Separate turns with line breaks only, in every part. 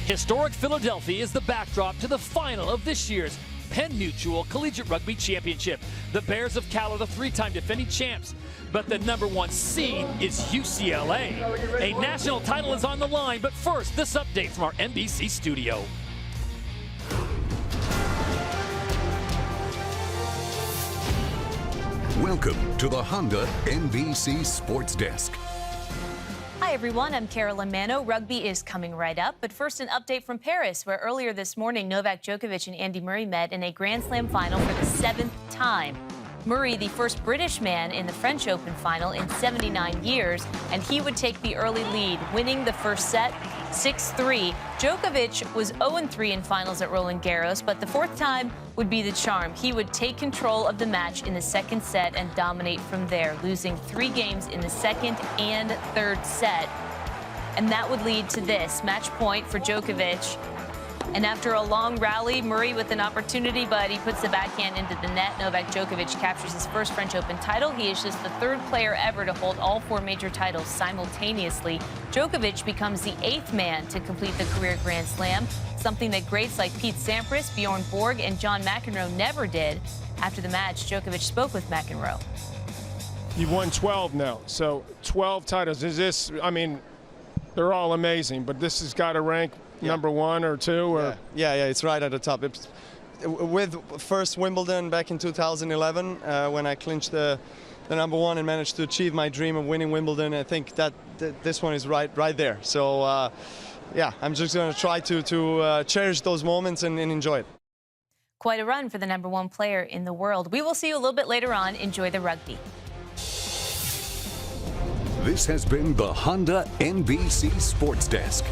Historic Philadelphia is the backdrop to the final of this year's Penn Mutual Collegiate Rugby Championship. The Bears of Cal are the three-time defending champs, but the #1 seed is UCLA. A national title is on the line, but first, this update from our NBC studio.
Welcome to the Honda NBC Sports Desk.
Hi everyone, I'm Carolyn Mano. Rugby is coming right up, but first an update from Paris, where earlier this morning Novak Djokovic and Andy Murray met in a Grand Slam final for the 7th time. Murray, the first British man in the French Open final in 79 years, and he would take the early lead, winning the first set 6-3. Djokovic was 0-3 in finals at Roland Garros, but the fourth time would be the charm. He would take control of the match in the second set and dominate from there, losing 3 games in the second and third set. And that would lead to this match point for Djokovic. And after a long rally, Murray with an opportunity, but he puts the backhand into the net. Novak Djokovic captures his first French Open title. He is just the 3rd player ever to hold all 4 major titles simultaneously. Djokovic becomes the 8th man to complete the career Grand Slam, something that greats like Pete Sampras, Bjorn Borg, and John McEnroe never did. After the match, Djokovic spoke with McEnroe.
You've won 12 now, so 12 titles. Is this, I mean, they're all amazing, but this has got to rank #1 or 2? Or?
Yeah, it's right at the top. It's, with first Wimbledon back in 2011, when I clinched the #1 and managed to achieve my dream of winning Wimbledon, I think that this one is right there. So, yeah, I'm just going to try to cherish those moments and enjoy it.
Quite a run for the #1 player in the world. We will see you a little bit later on. Enjoy the rugby.
This has been the Honda NBC Sports Desk.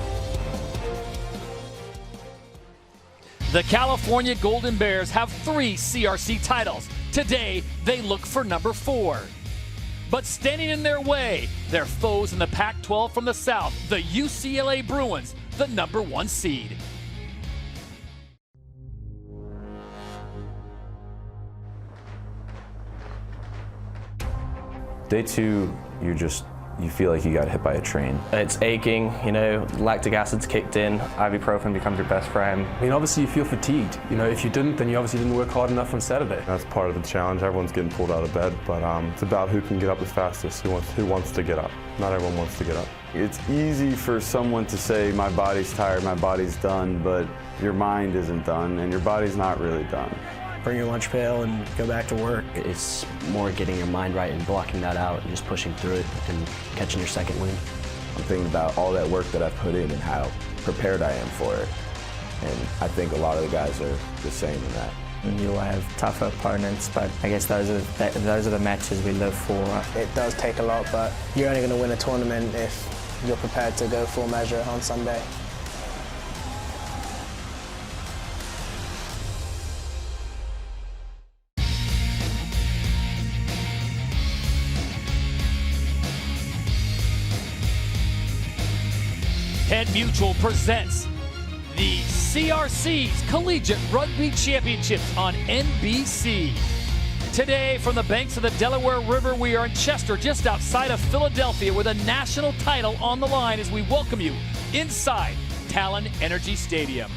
The California Golden Bears have 3 CRC titles. Today, they look for #4. But standing in their way, their foes in the Pac-12 from the South, the UCLA Bruins, the #1 seed.
Day 2, you feel like you got hit by a train.
It's aching, you know, lactic acid's kicked in, ibuprofen becomes your best friend.
I mean, obviously you feel fatigued. You know, if you didn't, then you obviously didn't work hard enough on Saturday.
That's part of the challenge. Everyone's getting pulled out of bed, but it's about who can get up the fastest, who wants to get up. Not everyone wants to get up.
It's easy for someone to say, my body's tired, my body's done, but your mind isn't done, and your body's not really done.
Bring your lunch pail and go back to work.
It's more getting your mind right and blocking that out and just pushing through it and catching your second wind.
I'm thinking about all that work that I've put in and how prepared I am for it. And I think a lot of the guys are the same in that.
You'll have tougher opponents, but I guess those are the matches we live for.
It does take a lot, but you're only going to win a tournament if you're prepared to go full measure on Sunday.
Penn Mutual presents the CRC's Collegiate Rugby Championships on NBC. Today, from the banks of the Delaware River, we are in Chester, just outside of Philadelphia, with a national title on the line as we welcome you inside Talon Energy Stadium.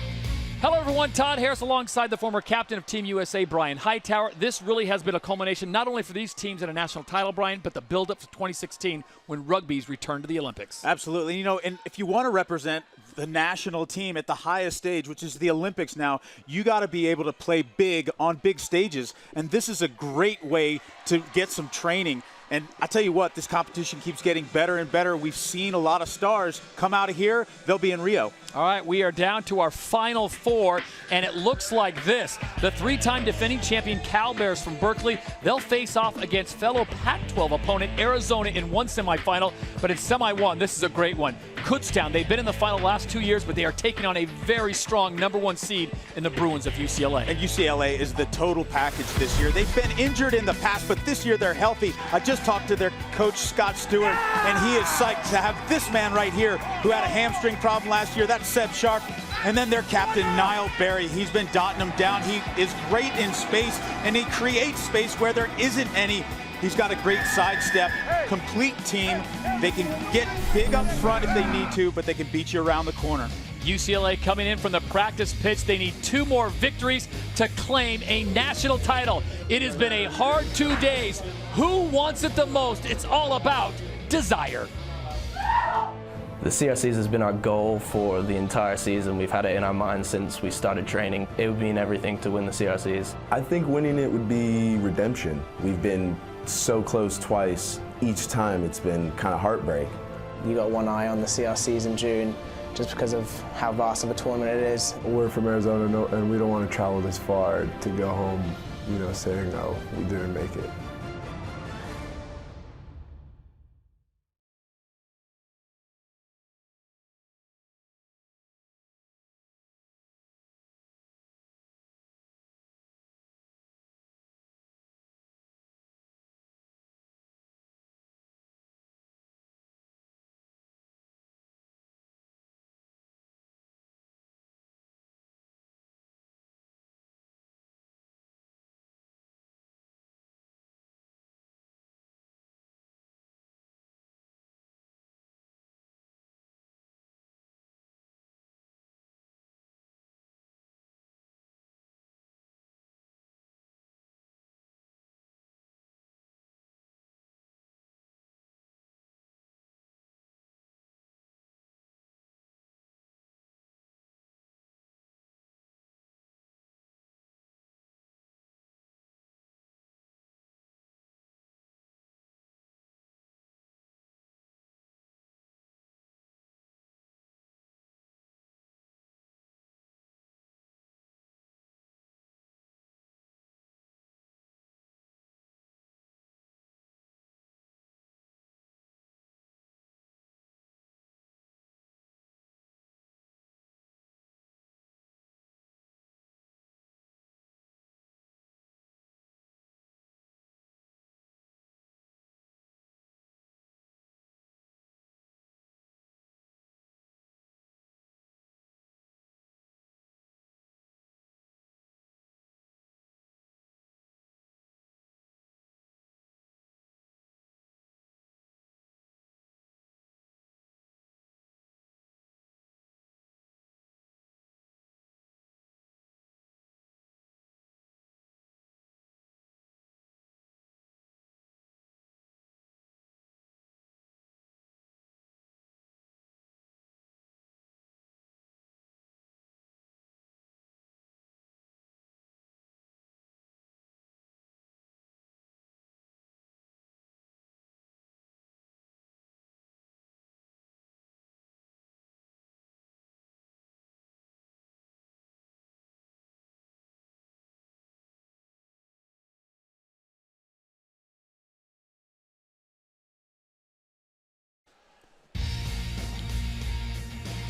Hello everyone, Todd Harris alongside the former captain of Team USA, Brian Hightower. This really has been a culmination not only for these teams in a national title, Brian, but the build-up to 2016 when rugby's returned to the Olympics.
Absolutely. You know, and if you want to represent the national team at the highest stage, which is the Olympics now, you got to be able to play big on big stages. And this is a great way to get some training. And I tell you what, this competition keeps getting better and better. We've seen a lot of stars come out of here. They'll be in Rio.
All right, we are down to our final 4, and it looks like this. The 3-time defending champion Cal Bears from Berkeley, they'll face off against fellow Pac-12 opponent Arizona in one semifinal, but in semi 1, this is a great one. Kutztown, they've been in the final last 2 years, but they are taking on a very strong #1 seed in the Bruins of UCLA.
And UCLA is the total package this year. They've been injured in the past, but this year they're healthy. I just talked to their coach, Scott Stewart, and he is psyched to have this man right here who had a hamstring problem last year. That's Seb Sharp. And then their captain, Niall Berry. He's been dotting them down. He is great in space, and he creates space where there isn't any. He's got a great sidestep, complete team. They can get big up front if they need to, but they can beat you around the corner.
UCLA coming in from the practice pitch. They need 2 more victories to claim a national title. It has been a hard 2 days. Who wants it the most? It's all about desire.
The CRCs has been our goal for the entire season. We've had it in our minds since we started training. It would mean everything to win the CRCs.
I think winning it would be redemption. We've been so close twice. Each time it's been kind of heartbreak.
You got one eye on the CRCs in June just because of how vast of a tournament it is.
We're from Arizona and we don't want to travel this far to go home, saying, no, we didn't make it.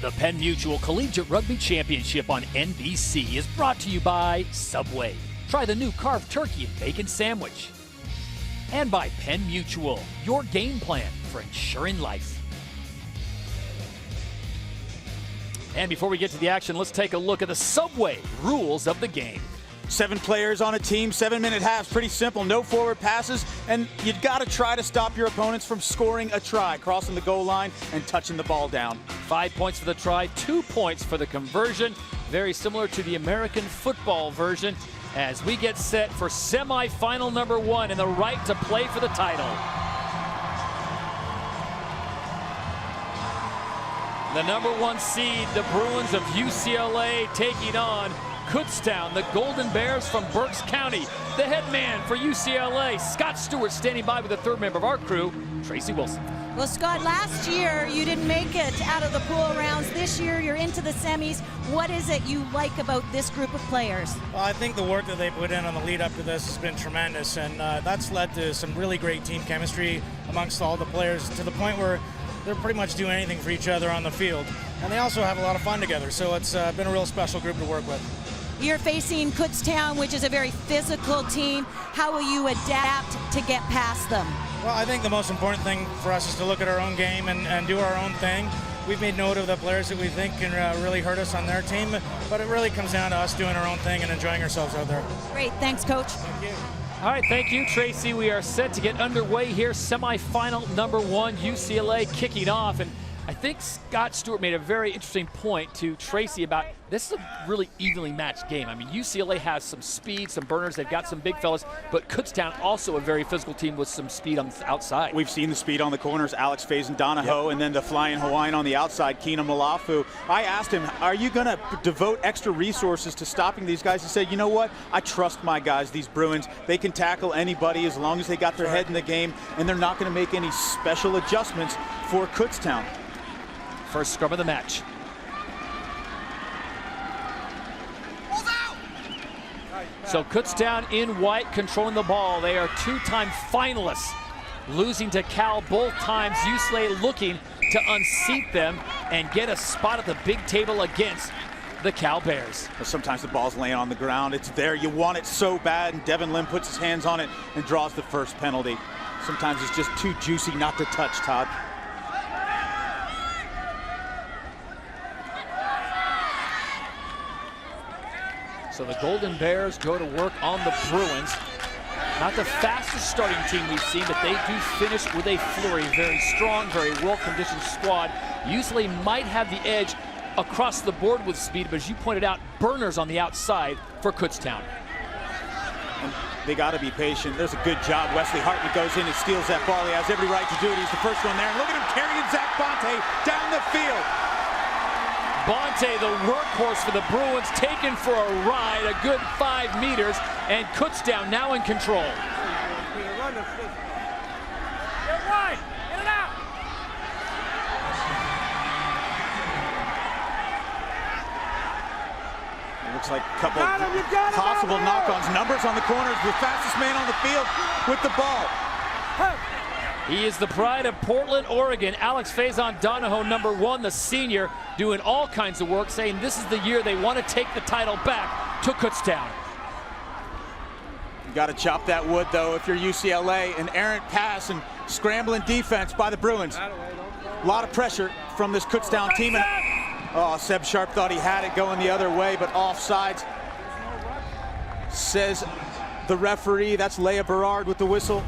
The Penn Mutual Collegiate Rugby Championship on NBC is brought to you by Subway. Try the new carved turkey and bacon sandwich. And by Penn Mutual, your game plan for ensuring life. And before we get to the action, let's take a look at the Subway rules of the game.
7 players on a team, 7-minute halves, pretty simple, no forward passes, and you've got to try to stop your opponents from scoring a try, crossing the goal line and touching the ball down.
5 points for the try, 2 points for the conversion, very similar to the American football version as we get set for semifinal number 1 and the right to play for the title. The number 1 seed, the Bruins of UCLA, taking on Kutztown, the Golden Bears from Berks County. The head man for UCLA, Scott Stewart, standing by with the 3rd member of our crew, Tracy Wilson.
Well, Scott, last year you didn't make it out of the pool rounds. This year you're into the semis. What is it you like about this group of players?
Well, I think the work that they put in on the lead up to this has been tremendous, and that's led to some really great team chemistry amongst all the players to the point where they're pretty much doing anything for each other on the field. And they also have a lot of fun together, so it's been a real special group to work with.
You're facing Kutztown, which is a very physical team. How will you adapt to get past them?
Well, I think the most important thing for us is to look at our own game and do our own thing. We've made note of the players that we think can really hurt us on their team, but it really comes down to us doing our own thing and enjoying ourselves out there.
Great, thanks, Coach.
Thank you.
All right, thank you, Tracy. We are set to get underway here. Semifinal number 1, UCLA kicking off. And I think Scott Stewart made a very interesting point to Tracy about this is a really evenly matched game. I mean, UCLA has some speed, some burners. They've got some big fellas, but Kutztown also a very physical team with some speed on the outside.
We've seen the speed on the corners, Alex Faison-Donahoe, and then the flying Hawaiian on the outside, Keena Malafu. I asked him, are you going to devote extra resources to stopping these guys? He said, you know what? I trust my guys, these Bruins. They can tackle anybody as long as they got their head in the game, and they're not going to make any special adjustments for Kutztown.
First scrum of the match. So Kutztown in white controlling the ball. They are two-time finalists, losing to Cal both times. UCLA looking to unseat them and get a spot at the big table against the Cal Bears.
Sometimes the ball's laying on the ground. It's there. You want it so bad, and Devin Lim puts his hands on it and draws the first penalty. Sometimes it's just too juicy not to touch, Todd.
So the Golden Bears go to work on the Bruins. Not the fastest starting team we've seen, but they do finish with a flurry. Very strong, very well-conditioned squad. UCLA might have the edge across the board with speed, but as you pointed out, burners on the outside for Kutztown.
And they got to be patient. There's a good job. Wesley Hartman goes in and steals that ball. He has every right to do it. He's the first one there. And look at him carrying Zach Bonte down the field.
Bonte, the workhorse for the Bruins, taken for a ride, a good 5 meters, and Kutztown now in control.
Get wide, get it out.
It looks like a couple possible knock-ons. Numbers on the corners, the fastest man on the field with the ball.
He is the pride of Portland, Oregon. Alex Faison-Donahoe, #1, the senior, doing all kinds of work, saying this is the year they want to take the title back to Kutztown.
You got to chop that wood, though, if you're UCLA. An errant pass and scrambling defense by the Bruins. A lot of pressure from this Kutztown team. And, oh, Seb Sharp thought he had it going the other way, but offsides, says the referee. That's Leah Berard with the whistle.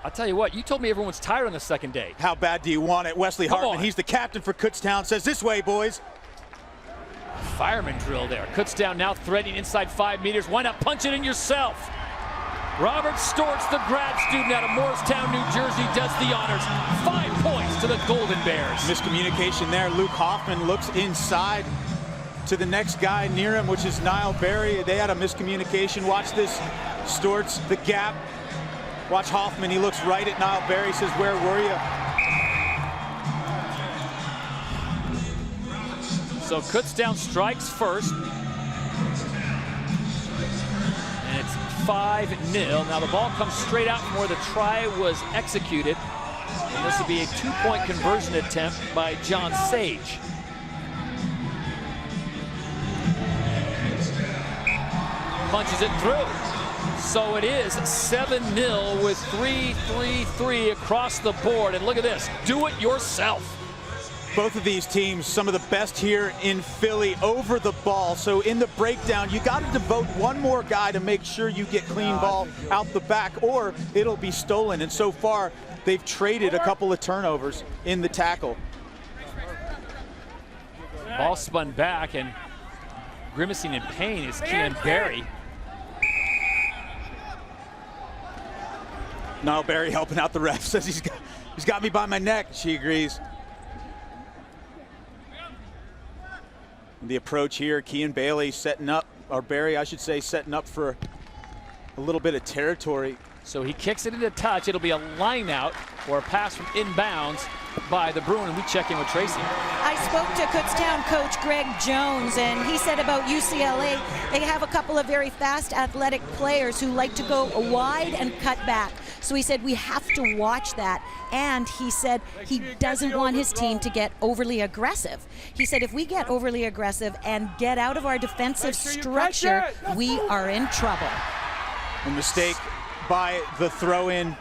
I'll tell you what, you told me everyone's tired on the second day.
How bad do you want it? Wesley Hartman, he's the captain for Kutztown, says this way, boys.
Fireman drill there. Kutztown now threatening inside 5 meters. Why not punch it in yourself? Robert Stortz, the grad student out of Morristown, New Jersey, does the honors. 5 points to the Golden Bears.
Miscommunication there. Luke Hoffman looks inside to the next guy near him, which is Niall Berry. They had a miscommunication. Watch this, Stortz, the gap. Watch Hoffman, he looks right at Niall Berry, says, where were you?
So Kutztown strikes first. And it's 5-0. Now the ball comes straight out from where the try was executed. And this will be a 2-point conversion attempt by John Sage. Punches it through. So it is 7-0 with 3-3-3 across the board. And look at this, do it yourself.
Both of these teams, some of the best here in Philly over the ball. So in the breakdown, you got to devote one more guy to make sure you get clean ball out the back, or it'll be stolen. And so far, they've traded a couple of turnovers in the tackle.
Ball spun back, and grimacing in pain is Kean Berry.
Niall Berry helping out the ref, says he's got me by my neck. She agrees. The approach here, Kean Bailey setting up, or Berry, I should say, setting up for a little bit of territory.
So he kicks it into touch. It'll be a line out or a pass from inbounds by the Bruin, and we check in with Tracy.
I spoke to Kutztown coach Greg Jones, and he said about UCLA, they have a couple of very fast athletic players who like to go wide and cut back. So he said we have to watch that, and he said he doesn't want his team to get overly aggressive. He said if we get overly aggressive and get out of our defensive structure, we are in trouble.
A mistake by the throw-in.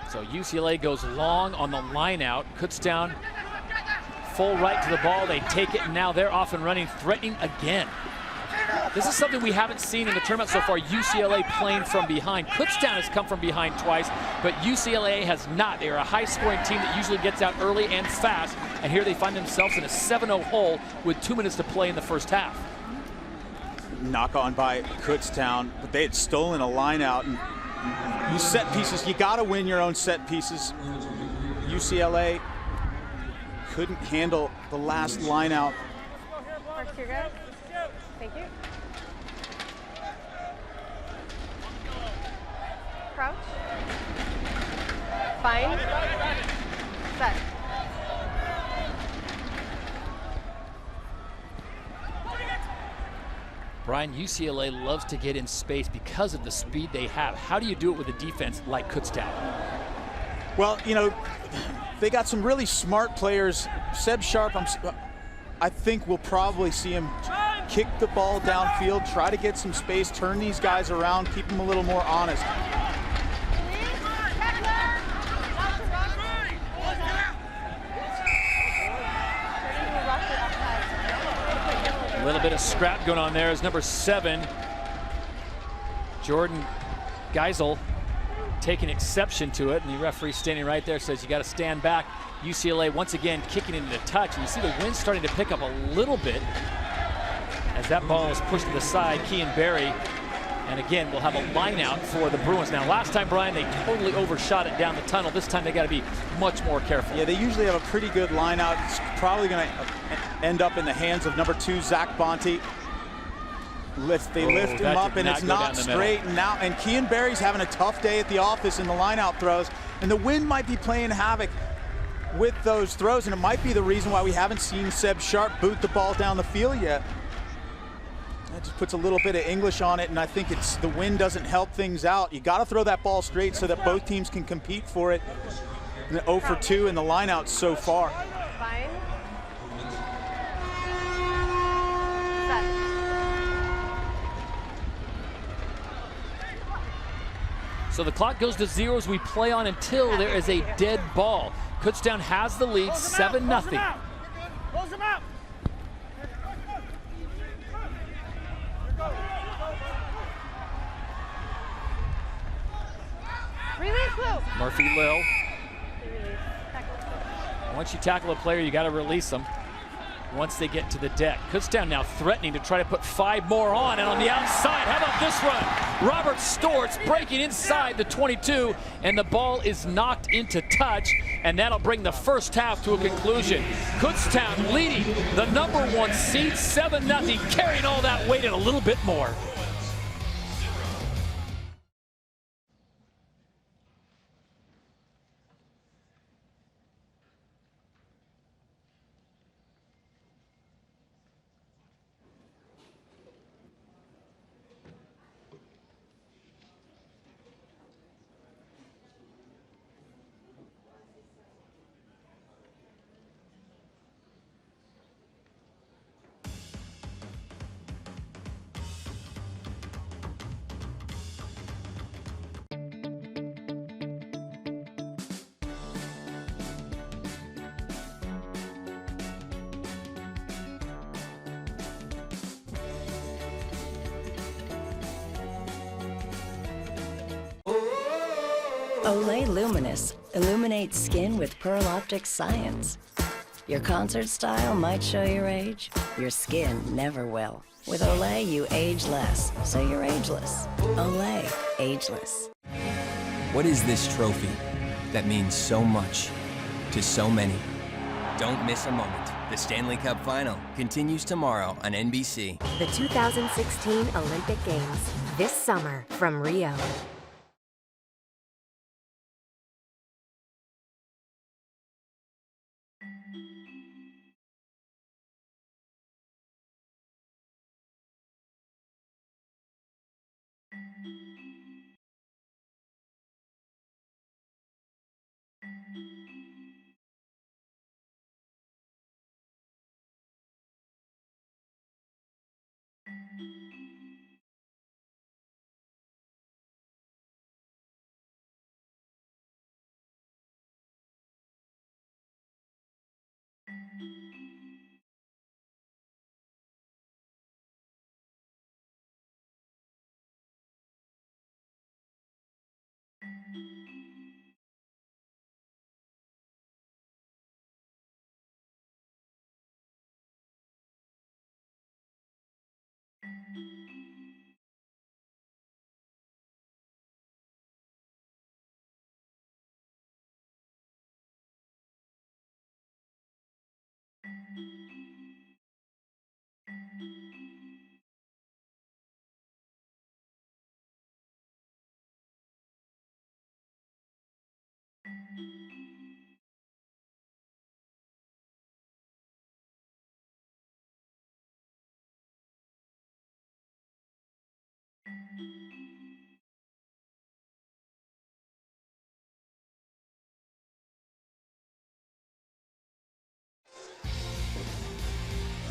So UCLA goes long on the line out. Kutztown full right to the ball. They take it, and now they're off and running, threatening again. This is something we haven't seen in the tournament so far. UCLA playing from behind. Kutztown has come from behind twice, but UCLA has not. They are a high-scoring team that usually gets out early and fast, and here they find themselves in a 7-0 hole with 2 minutes to play in the first half.
Knock on by Kutztown, but they had stolen a line out. And you set pieces, you got to win your own set pieces. UCLA couldn't handle the last line out.
Mark, you're good. Thank you. Crouch. Bind. Set.
Brian, UCLA loves to get in space because of the speed they have. How do you do it with a defense like Kutztown?
Well, you know, they got some really smart players. Seb Sharp, I think we'll probably see him kick the ball downfield, try to get some space, turn these guys around, keep them a little more honest.
A little bit of scrap going on there as number 7, Jordan Geisel, taking exception to it, and the referee standing right there says you got to stand back. UCLA once again kicking into the touch, and you see the wind starting to pick up a little bit as that ball is pushed to the side. Kean Barry, and again we'll have a line out for the Bruins. Now last time, Brian, they totally overshot it down the tunnel. This time they got to be much more careful.
Yeah, they usually have a pretty good line out. It's probably going to end up in the hands of number 2, Zach Bonte. They lift him up, and it's not straight. And Kean Barry's having a tough day at the office in the line-out throws, and the wind might be playing havoc with those throws, and it might be the reason why we haven't seen Seb Sharp boot the ball down the field yet. That just puts a little bit of English on it, and I think it's the wind doesn't help things out. You got to throw that ball straight so that both teams can compete for it. And 0 for 2 in the line-out so far.
Fine.
So the clock goes to 0 as we play on until there is a dead ball. Kutztown has the lead, 7-0.
Close him out. Release, Lou.
Murphy Lil. Once you tackle a player, you got to release them once they get to the deck. Kutztown now threatening to try to put 5 more on, and on the outside, how about this run? Robert Stortz breaking inside the 22, and the ball is knocked into touch, and that'll bring the first half to a conclusion. Kutztown leading the number 1 seed, 7-0, carrying all that weight and a little bit more.
Olay Luminous illuminates skin with pearl optic science. Your concert style might show your age, your skin never will. With Olay, you age less, so you're ageless. Olay, ageless.
What is this trophy that means so much to so many? Don't miss a moment. The Stanley Cup Final continues tomorrow on NBC.
The 2016 Olympic Games, this summer from Rio.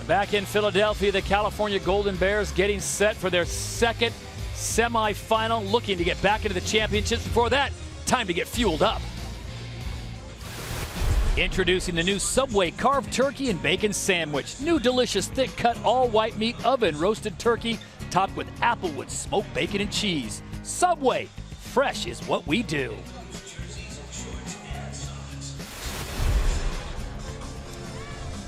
Back in Philadelphia, the California Golden Bears getting set for their second semifinal, looking to get back into the championships. Before that, time to get fueled up. Introducing the new Subway carved turkey and bacon sandwich. New delicious thick cut all white meat oven roasted turkey topped with applewood smoked bacon and cheese. Subway, fresh is what we do.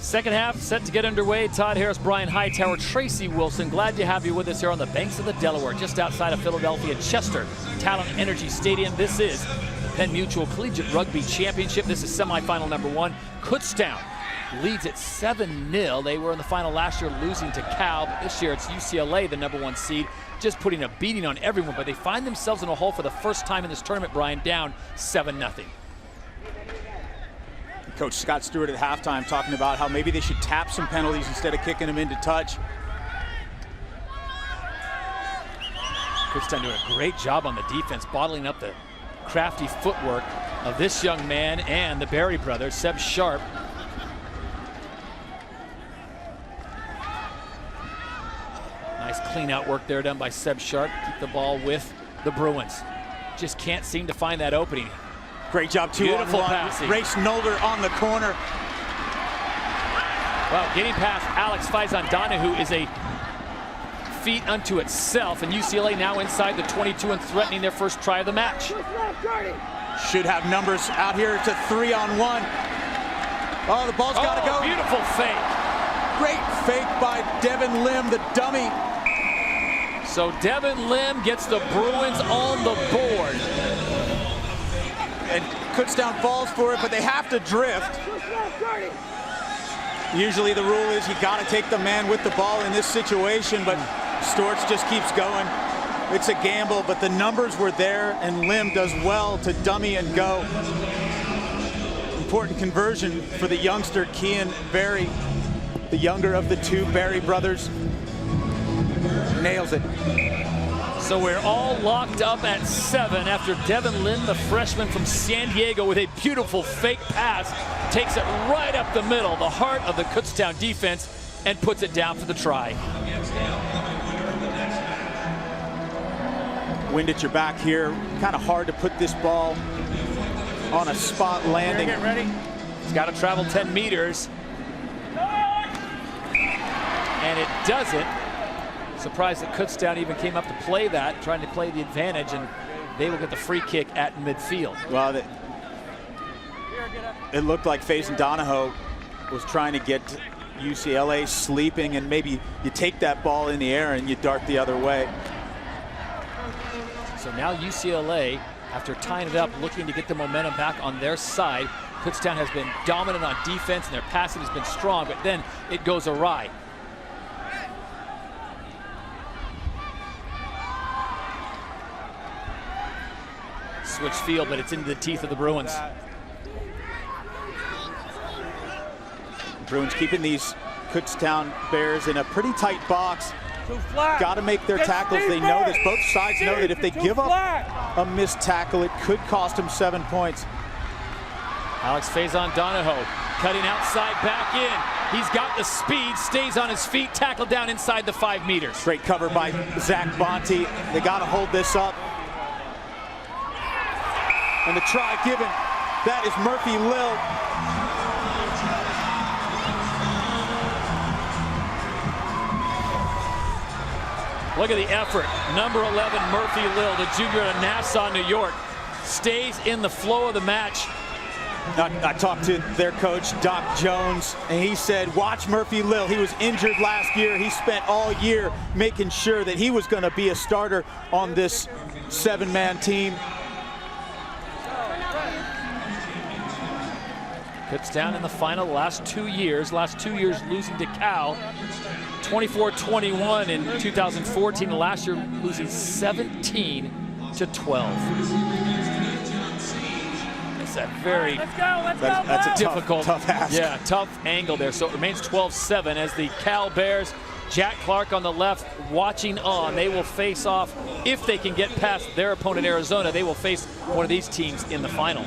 Second half set to get underway. Todd Harris, Brian Hightower, Tracy Wilson. Glad to have you with us here on the banks of the Delaware, just outside of Philadelphia, Chester Talent Energy Stadium. This is the Penn Mutual Collegiate Rugby Championship. This is semifinal number 1. Kutztown leads at 7-0. They were in the final last year, losing to Cal. But this year it's UCLA, the number 1 seed, just putting a beating on everyone. But they find themselves in a hole for the first time in this tournament, Brian, down 7-0.
Coach Scott Stewart at halftime talking about how maybe they should tap some penalties instead of kicking them into touch.
Kutztown doing a great job on the defense, bottling up the crafty footwork of this young man and the Berry brothers, Seb Sharp. Nice clean out work there done by Seb Sharp. Keep the ball with the Bruins. Just can't seem to find that opening.
Great job,
Beautiful
2-on-1.
passing.
Race Nolder on the corner.
Well, getting past Alex Faison Donahue is a feat unto itself, and UCLA now inside the 22 and threatening their first try of the match.
Should have numbers out here to 3-on-1. Oh, the ball's got to go.
Beautiful fake.
Great fake by Devin Lim, the dummy.
So Devin Lim gets the Bruins on the board.
And Kutztown falls for it, but they have to drift. Usually the rule is you got to take the man with the ball in this situation, but Storch just keeps going. It's a gamble, but the numbers were there, and Lim does well to dummy and go. Important conversion for the youngster, Kean Berry, the younger of the 2 Berry brothers. Nails it.
So we're all locked up at 7 after Devin Lim, the freshman from San Diego, with a beautiful fake pass, takes it right up the middle, the heart of the Kutztown defense, and puts it down for the try.
Wind at your back here. Kind of hard to put this ball on a spot landing.
Get ready. It's got to travel 10 meters. And it doesn't. Surprised that Kutztown even came up to play that, trying to play the advantage, and they will get the free kick at midfield.
Well, it looked like Faison Donahue was trying to get UCLA sleeping, and maybe you take that ball in the air and you dart the other way.
So now UCLA, after tying it up, looking to get the momentum back on their side. Kutztown has been dominant on defense, and their passing has been strong, but then it goes awry. Switch field, but it's into the teeth of the Bruins.
Bruins keeping these Kutztown Bears in a pretty tight box. Got to make their tackles. They know this. Both sides know that if they give up a missed tackle, it could cost them 7 points.
Alex Faison Donahue cutting outside back in. He's got the speed, stays on his feet, tackled down inside the 5 meters.
Great cover by Zach Bonte. They got to hold this up. And the try given, that is Murphy Lill.
Look at the effort. Number 11, Murphy Lill, the junior out of Nassau, New York, stays in the flow of the match.
I talked to their coach, Doc Jones, and he said, watch Murphy Lill. He was injured last year. He spent all year making sure that he was going to be a starter on this 7-man team.
Kutztown in the final last 2 years losing to Cal 24-21 in 2014, and last year losing 17-12. It's a very
that's a
difficult,
tough ask.
Yeah, tough angle there. So it remains 12-7 as the Cal Bears, Jack Clark on the left, watching on. They will face off, if they can get past their opponent Arizona, they will face one of these teams in the final.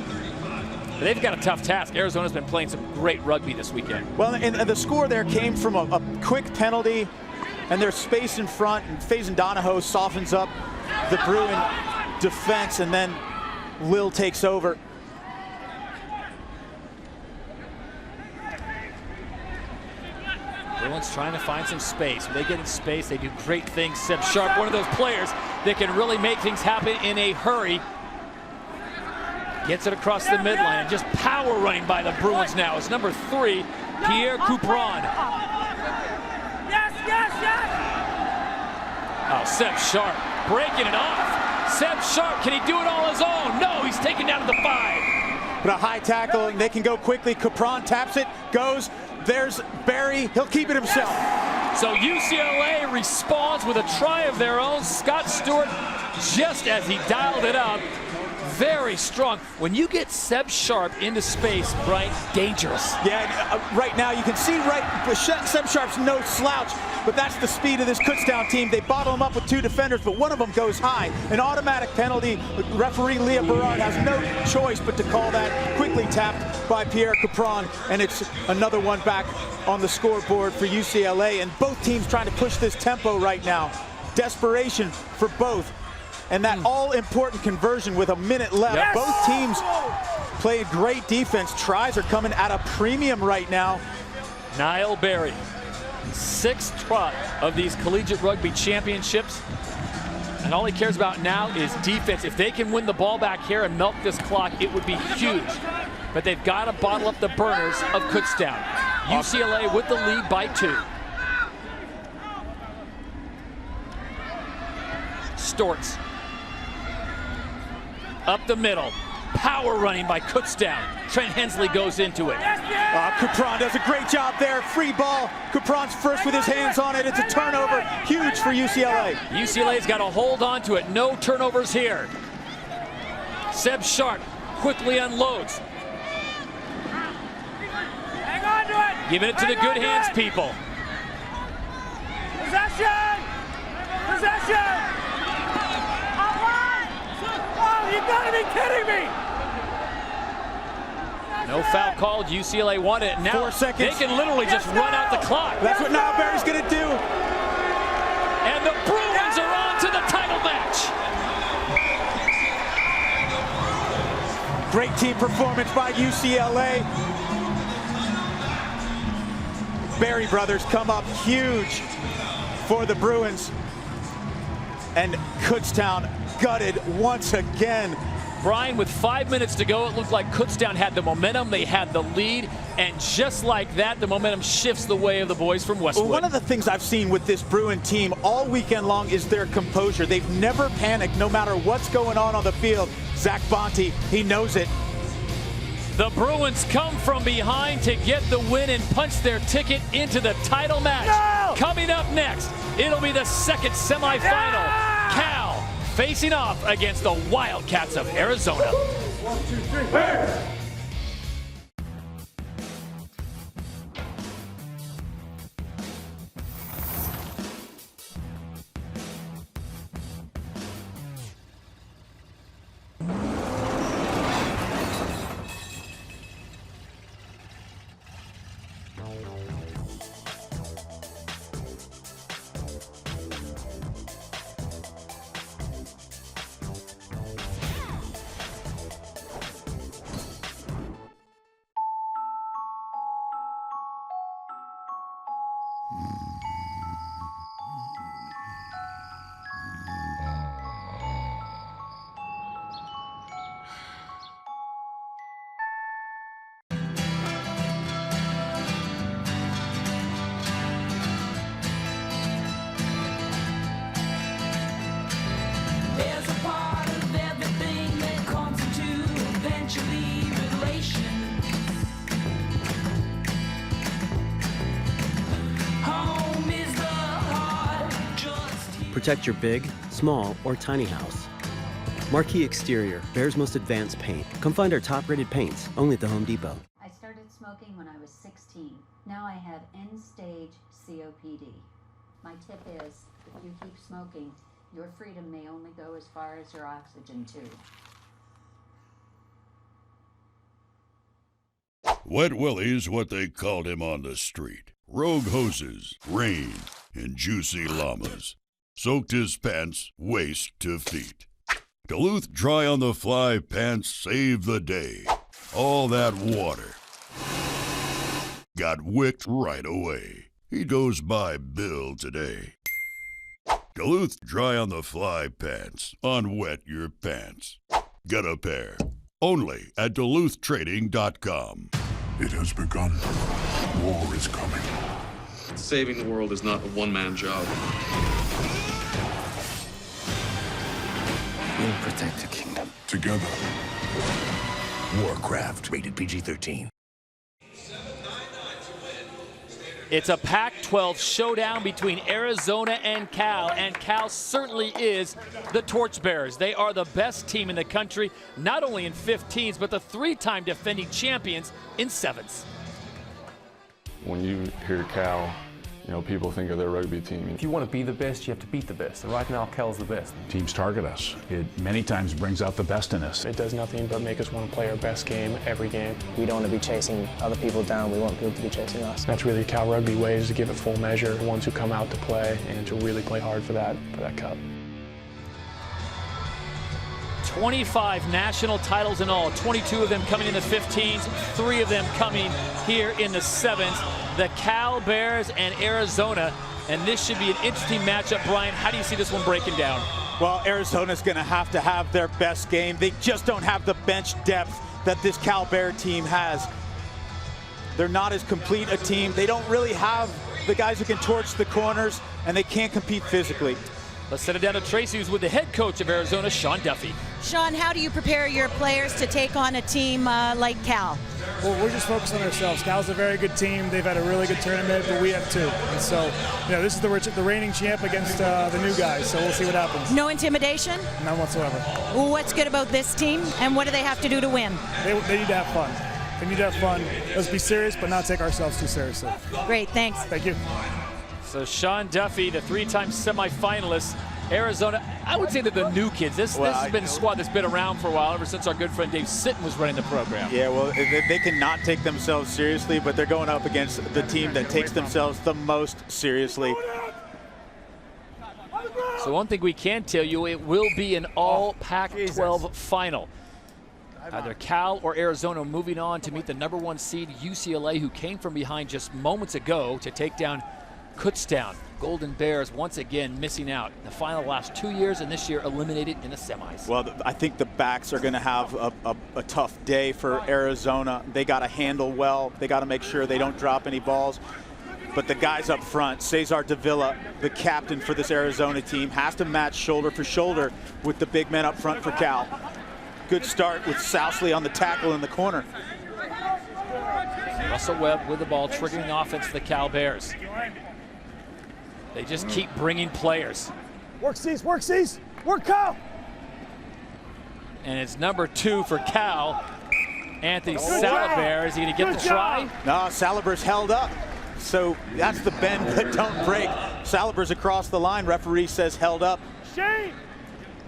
But they've got a tough task. Arizona's been playing some great rugby this weekend.
Well, and the score there came from a quick penalty, and there's space in front, and Faison Donahoe softens up the Bruin defense, and then Lill takes over.
Bruins trying to find some space. When they get in space, they do great things. Seb Sharp, one of those players that can really make things happen in a hurry. Gets it across the midline, and just power running by the Bruins now is number 3, Pierre Coupron. Oh, Seb Sharp breaking it off. Seb Sharp, can he do it all on his own? No, he's taken down to the 5.
But a high tackle, and they can go quickly. Coupron taps it, goes. There's Barry. He'll keep it himself.
So UCLA responds with a try of their own. Scott Stewart, just as he dialed it up, very strong. When you get Seb Sharp into space, Brian, dangerous.
Yeah, right now you can see Seb Sharp's no slouch, but that's the speed of this Kutztown team. They bottle him up with 2 defenders, but one of them goes high. An automatic penalty. Referee Leah Berard has no choice but to call that. Quickly tapped by Pierre Coupron, and it's another one back on the scoreboard for UCLA. And both teams trying to push this tempo right now. Desperation for both. And that all-important conversion with a minute left.
Yes.
Both teams played great defense. Tries are coming at a premium right now.
Niall Barry, 6th try of these collegiate rugby championships. And all he cares about now is defense. If they can win the ball back here and milk this clock, it would be huge. But they've got to bottle up the burners of Kutztown. UCLA with the lead by 2. Storts. Up the middle, power running by Kutztown. Trent Hensley goes into it.
Coupron does a great job there. Free ball. Coupron's first with his hands on it. It's a turnover. Huge for UCLA.
UCLA's got to hold on to it. No turnovers here. Seb Sharp quickly unloads.
Hang on to it.
Giving it to the good hands people.
Possession. Possession. Oh, you gotta be kidding me!
No foul called. UCLA won it. Now
4 seconds.
They can literally just run out the clock.
That's what Niall Barry's going to do.
And the Bruins are on to the title match.
Great team performance by UCLA. Barry brothers come up huge for the Bruins. And Kutztown gutted once again.
Brian, with 5 minutes to go, it looked like Kutztown had the momentum, they had the lead, and just like that, the momentum shifts the way of the boys from Westwood.
Well, one of the things I've seen with this Bruin team all weekend long is their composure. They've never panicked no matter what's going on the field. Zach Bonte, he knows it.
The Bruins come from behind to get the win and punch their ticket into the title match.
No!
Coming up next, it'll be the second semifinal.
Yeah!
Cal facing off against the Wildcats of Arizona.
1, 2, 3, Bears!
Protect your big, small, or tiny house. Marquee Exterior, Bear's most advanced paint. Come find our top-rated paints, only at the Home Depot.
I started smoking when I was 16. Now I have end-stage COPD. My tip is, if you keep smoking, your freedom may only go as far as your oxygen tube.
Wet Willie's what they called him on the street. Rogue hoses, rain, and juicy llamas. Soaked his pants waist to feet. Duluth Dry on the Fly pants saved the day. All that water got wicked right away. He goes by Bill today. Duluth Dry on the Fly pants. Unwet your pants. Get a pair. Only at DuluthTrading.com.
It has begun. War is coming.
Saving the world is not a one-man job.
We'll protect the kingdom. Together.
Warcraft, rated PG-13.
It's a Pac-12 showdown between Arizona and Cal certainly is the torchbearers. They are the best team in the country, not only in 15s, but the three-time defending champions in 7s.
When you hear Cal, you know, people think of their rugby team.
If you want to be the best, you have to beat the best. And right now, Cal's the best.
Teams target us. It many times brings out the best in us.
It does nothing but make us want to play our best game every game. We don't want to be chasing other people down. We want people to be chasing us. That's really Cal Rugby way, is to give it full measure. The ones who come out to play and to really play hard for that cup.
25 national titles in all, 22 of them coming in the 15s, 3 of them coming here in the 7s. The Cal Bears and Arizona, and this should be an interesting matchup. Brian, how do you see this one breaking down?
Well, Arizona's going to have their best game. They just don't have the bench depth that this Cal Bear team has. They're not as complete a team. They don't really have the guys who can torch the corners, and they can't compete physically.
Let's send it down to Tracy, who's with the head coach of Arizona, Sean Duffy.
Sean, how do you prepare your players to take on a team like Cal?
Well, we're just focused on ourselves. Cal's a very good team. They've had a really good tournament, but we have too. And so, you know, this is the reigning champ against the new guys, so we'll see what happens.
No intimidation?
None whatsoever.
Well, what's good about this team, and what do they have to do to win?
They need to have fun. They need to have fun. Let's be serious, but not take ourselves too seriously.
Great, thanks.
Thank you.
So Sean Duffy, the 3-time semifinalist. Arizona, I would say that the new kids. This has been a squad that's been around for a while, ever since our good friend Dave Sitton was running the program.
Yeah, well, they cannot take themselves seriously, but they're going up against the team that takes themselves the most seriously.
So one thing we can tell you, it will be an all Pac-12 final. Either Cal or Arizona moving on to meet the #1 seed UCLA, who came from behind just moments ago to take down Kutztown. Golden Bears once again missing out. The final last 2 years, and this year eliminated in the semis.
Well, I think the backs are going to have a tough day for Arizona. They got to handle well. They got to make sure they don't drop any balls. But the guys up front, Cesar Davila, the captain for this Arizona team, has to match shoulder for shoulder with the big men up front for Cal. Good start with Sousley on the tackle in the corner.
Russell Webb with the ball, triggering the offense for the Cal Bears. They just keep bringing players.
Work C's, work Cal.
And it's #2 for Cal, Anthony Salaber. Is he going to get the try?
No, Salaber's held up. So that's the bend but don't break. Salaber's across the line. Referee says held up.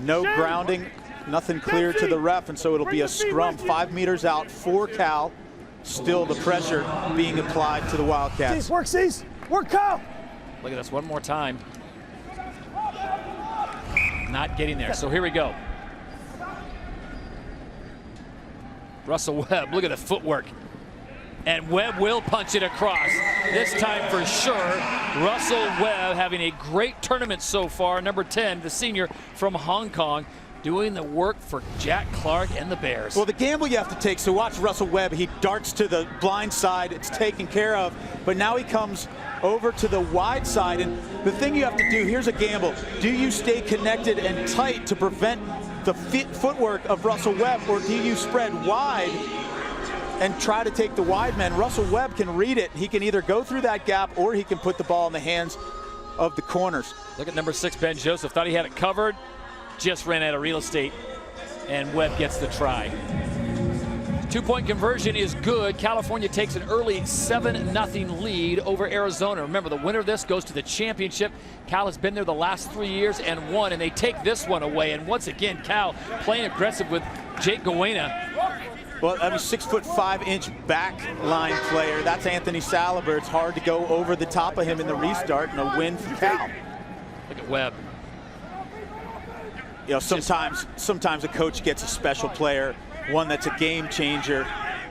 No grounding, nothing clear to the ref, and so it'll be a scrum 5 meters out for Cal. Still the pressure being applied to the Wildcats.
Work C's, work Cal.
Look at this one more time. Not getting there. So here we go. Russell Webb, look at the footwork. And Webb will punch it across. This time for sure. Russell Webb having a great tournament so far. #10, the senior from Hong Kong, doing the work for Jack Clark and the Bears.
Well, the gamble you have to take, so watch Russell Webb. He darts to the blind side. It's taken care of. But now he comes over to the wide side. And the thing you have to do, here's a gamble. Do you stay connected and tight to prevent the footwork of Russell Webb, or do you spread wide and try to take the wide men? Russell Webb can read it. He can either go through that gap or he can put the ball in the hands of the corners.
Look at number 6, Ben Joseph. Thought he had it covered, just ran out of real estate, and Webb gets the try. 2-point conversion is good. California takes an early 7-0 lead over Arizona. Remember, the winner of this goes to the championship. Cal has been there the last 3 years and won, and they take this one away. And once again, Cal playing aggressive with Jake Gowena.
Well, I mean, 6'5" back line player. That's Anthony Saliber. It's hard to go over the top of him in the restart, and a win for Cal.
Look at Webb.
You know, sometimes a coach gets a special player, one that's a game changer,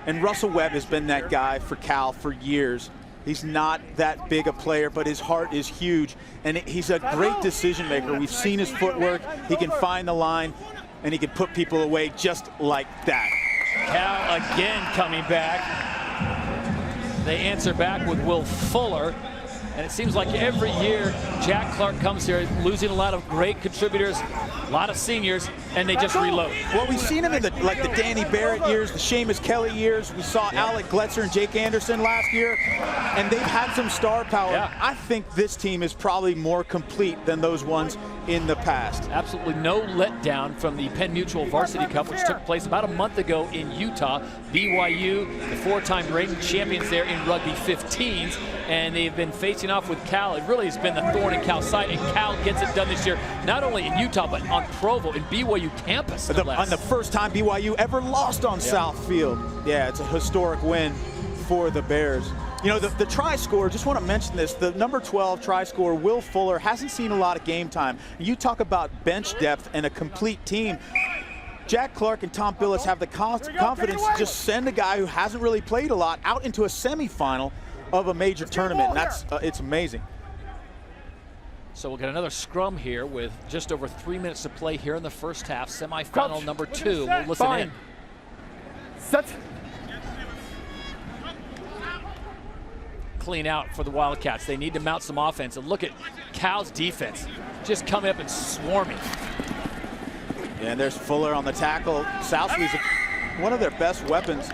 and Russell Webb has been that guy for Cal for years. He's not that big a player, but his heart is huge, and he's a great decision maker. We've seen his footwork. He can find the line, and he can put people away just like that.
Cal again coming back. They answer back with Will Fuller. And it seems like every year Jack Clark comes here losing a lot of great contributors, a lot of seniors, and they just reload.
Well, we've seen him in the Danny Barrett years, the Seamus Kelly years. We saw Alec Gletzer and Jake Anderson last year, and they've had some star power.
Yeah.
I think this team is probably more complete than those ones in the past.
Absolutely no letdown from the Penn Mutual Varsity Cup, which took place about a month ago in Utah. BYU, the 4-time reigning champions there in Rugby 15s, and they've been facing off with Cal. It really has been the thorn in Cal's side, and Cal gets it done this year, not only in Utah, but on Provo, in BYU campus.
On the first time BYU ever lost on South Field. Yeah, it's a historic win for the Bears. You know, the try scorer, just want to mention this, the number 12 try scorer, Will Fuller, hasn't seen a lot of game time. You talk about bench depth and a complete team. Jack Clark and Tom Billis have the confidence to just send a guy who hasn't really played a lot out into a semifinal of a major tournament. That's it's amazing.
So we'll get another scrum here with just over 3 minutes to play here in the first half. Semifinal number 2. We'll listen in.
Set.
Clean out for the Wildcats. They need to mount some offense. And look at Cal's defense just coming up and swarming.
Yeah, and there's Fuller on the tackle. Southlee's one of their best weapons.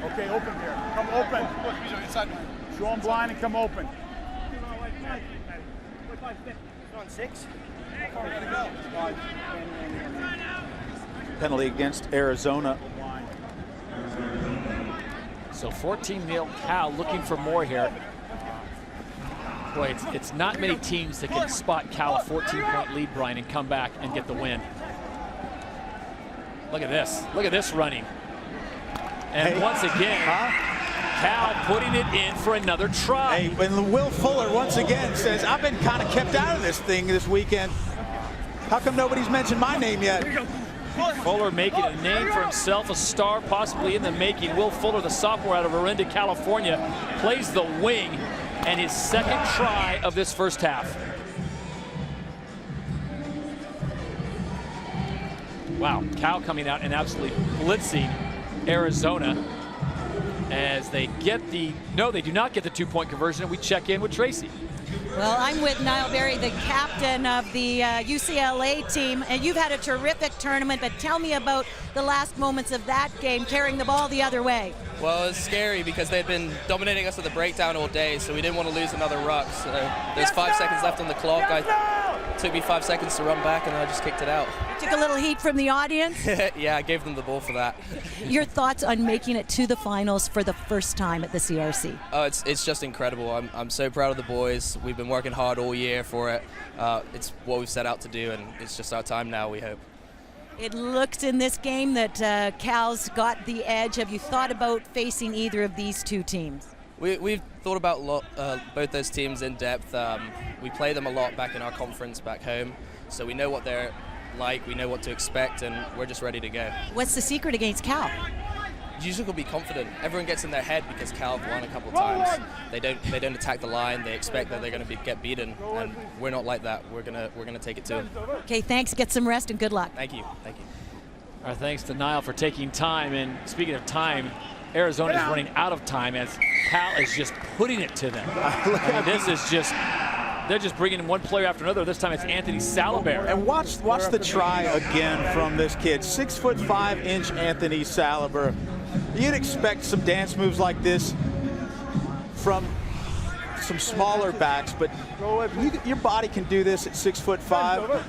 Okay, open here. Come open. Show them blind and come open.
On 6.
Penalty against Arizona.
So 14-0 Cal looking for more here. Boy, it's not many teams that can spot Cal a 14-point lead, Brian, and come back and get the win. Look at this. Look at this running. And once again, Cal putting it in for another try.
Hey, and Will Fuller once again says, I've been kind of kept out of this thing this weekend. How come nobody's mentioned my name yet?
Fuller making a name for himself, a star possibly in the making. Will Fuller, the sophomore out of Orinda, California, plays the wing, and his second try of this first half. Wow, Cal coming out and absolutely blitzing Arizona as they get the, no, they do not get the 2-point conversion, and we check in with Tracy.
Well, I'm with Niall Berry, the captain of the UCLA team, and you've had a terrific tournament, but tell me about the last moments of that game, carrying the ball the other way.
Well, it was scary because they'd been dominating us at the breakdown all day, so we didn't want to lose another ruck. So there's 5 seconds left on the clock. It took me 5 seconds to run back, and I just kicked it out.
Took a little heat from the audience?
Yeah, I gave them the ball for that.
Your thoughts on making it to the finals for the first time at the CRC?
Oh, it's just incredible. I'm so proud of the boys. We've been working hard all year for it. It's what we've set out to do, and it's just our time now, we hope.
It looks in this game that Cal's got the edge. Have you thought about facing either of these two teams?
We've thought about both those teams in depth. We play them a lot back in our conference back home, so we know what they're like, we know what to expect, and we're just ready to go.
What's the secret against Cal?
You just gotta be confident. Everyone gets in their head because Cal have won a couple of times. They don't attack the line. They expect that they're going to get beaten, and we're not like that. We're gonna take it to them.
Okay, thanks. Get some rest and good luck.
Thank you. Thank you.
Our thanks to Niall for taking time. And speaking of time, Arizona is running out of time as Cal is just putting it to them. I mean, this is just. They're just bringing in one player after another. This time it's Anthony Saliber.
And watch the try again from this kid. 6'5" Anthony Saliber. You'd expect some dance moves like this from some smaller backs, but your body can do this at 6'5".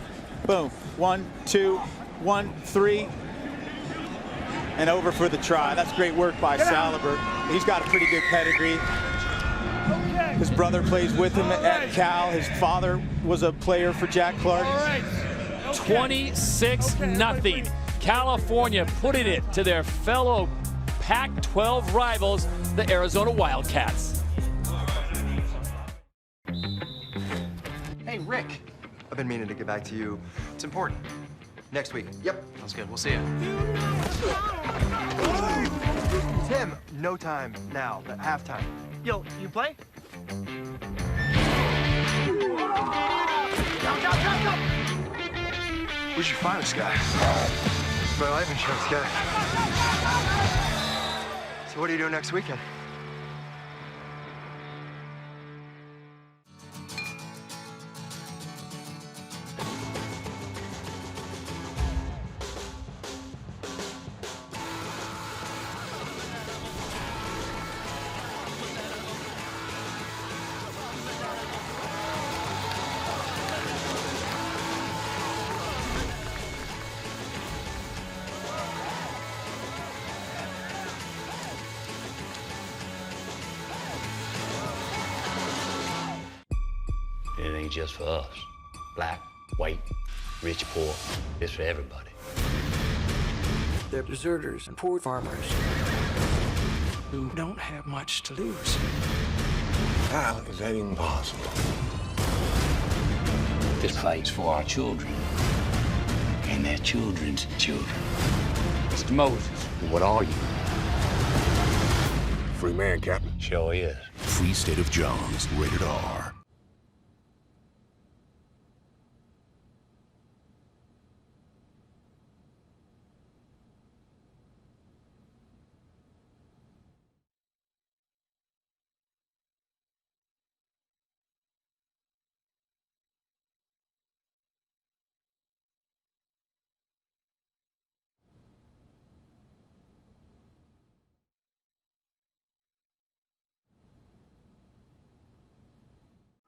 Boom. 1, 2, 1, 3. And over for the try. That's great work by Salibert. He's got a pretty good pedigree. His brother plays with him at Cal. His father was a player for Jack Clark.
26-0. California putting it to their fellow Pac-12 rivals, the Arizona Wildcats.
Hey, Rick. I've been meaning to get back to you. It's important. Next week. Yep. Sounds good. We'll see you. Tim, no time now. Halftime.
Yo, you play?
Where's your finest guy? My life insurance guy. So what are you doing next weekend?
It ain't just for us. Black, white, rich, poor. It's for everybody.
They're deserters and poor farmers who don't have much to lose.
How is that even possible? This fight's for our children and their children's children. Mr. Moses, what are you?
Free man, Captain.
Sure is.
Free State of Jones, rated R.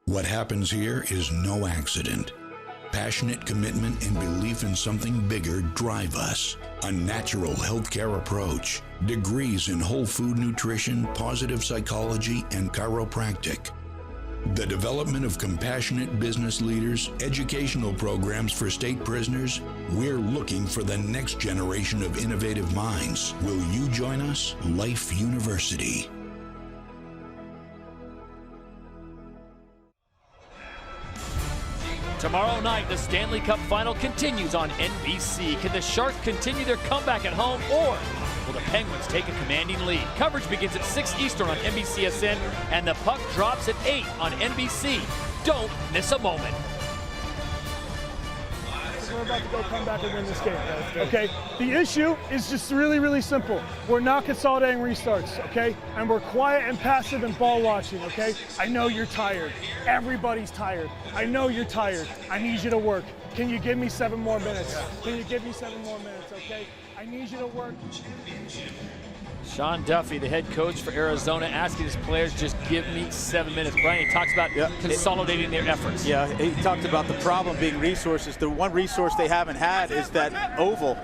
What happens here is no accident. Passionate commitment and belief in something bigger drive us. A natural healthcare approach, degrees in whole food nutrition, positive psychology, and chiropractic. The development of compassionate business leaders, educational programs for state prisoners. We're looking for the next generation of innovative minds. Will you join us? Life University.
Tomorrow night, the Stanley Cup Final continues on NBC. Can the Sharks continue their comeback at home, or will the Penguins take a commanding lead? Coverage begins at 6 Eastern on NBCSN, and the puck drops at 8 on NBC. Don't miss a moment.
We're about to go come back and win this game, okay? The issue is just really, really simple. We're not consolidating restarts, okay? And we're quiet and passive and ball watching, okay? I know you're tired. Everybody's tired. I know you're tired. I need you to work. Can you give me 7 more minutes? Can you give me 7 more minutes, okay? I need you to work.
Sean Duffy, the head coach for Arizona, asking his players, just give me 7 minutes. Brian, he talks about consolidating their efforts.
Yeah, he talked about the problem being resources. The one resource they haven't had is that oval.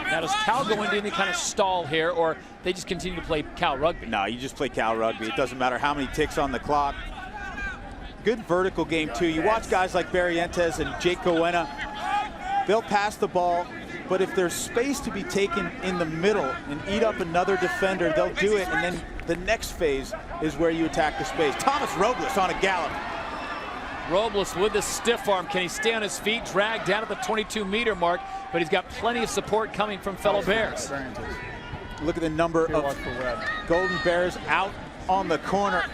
Now, does Cal go into any kind of stall here, or they just continue to play Cal Rugby?
No, you just play Cal Rugby. It doesn't matter how many ticks on the clock. Good vertical game, too. You watch guys like Barrientos and Jake Coena. They'll pass the ball, but if there's space to be taken in the middle and eat up another defender, they'll do it, and then the next phase is where you attack the space. Thomas Robles on a gallop.
Robles with the stiff arm. Can he stay on his feet? Dragged down at the 22-meter mark, but he's got plenty of support coming from fellow Bears.
Look at the number of Golden Bears out on the corner.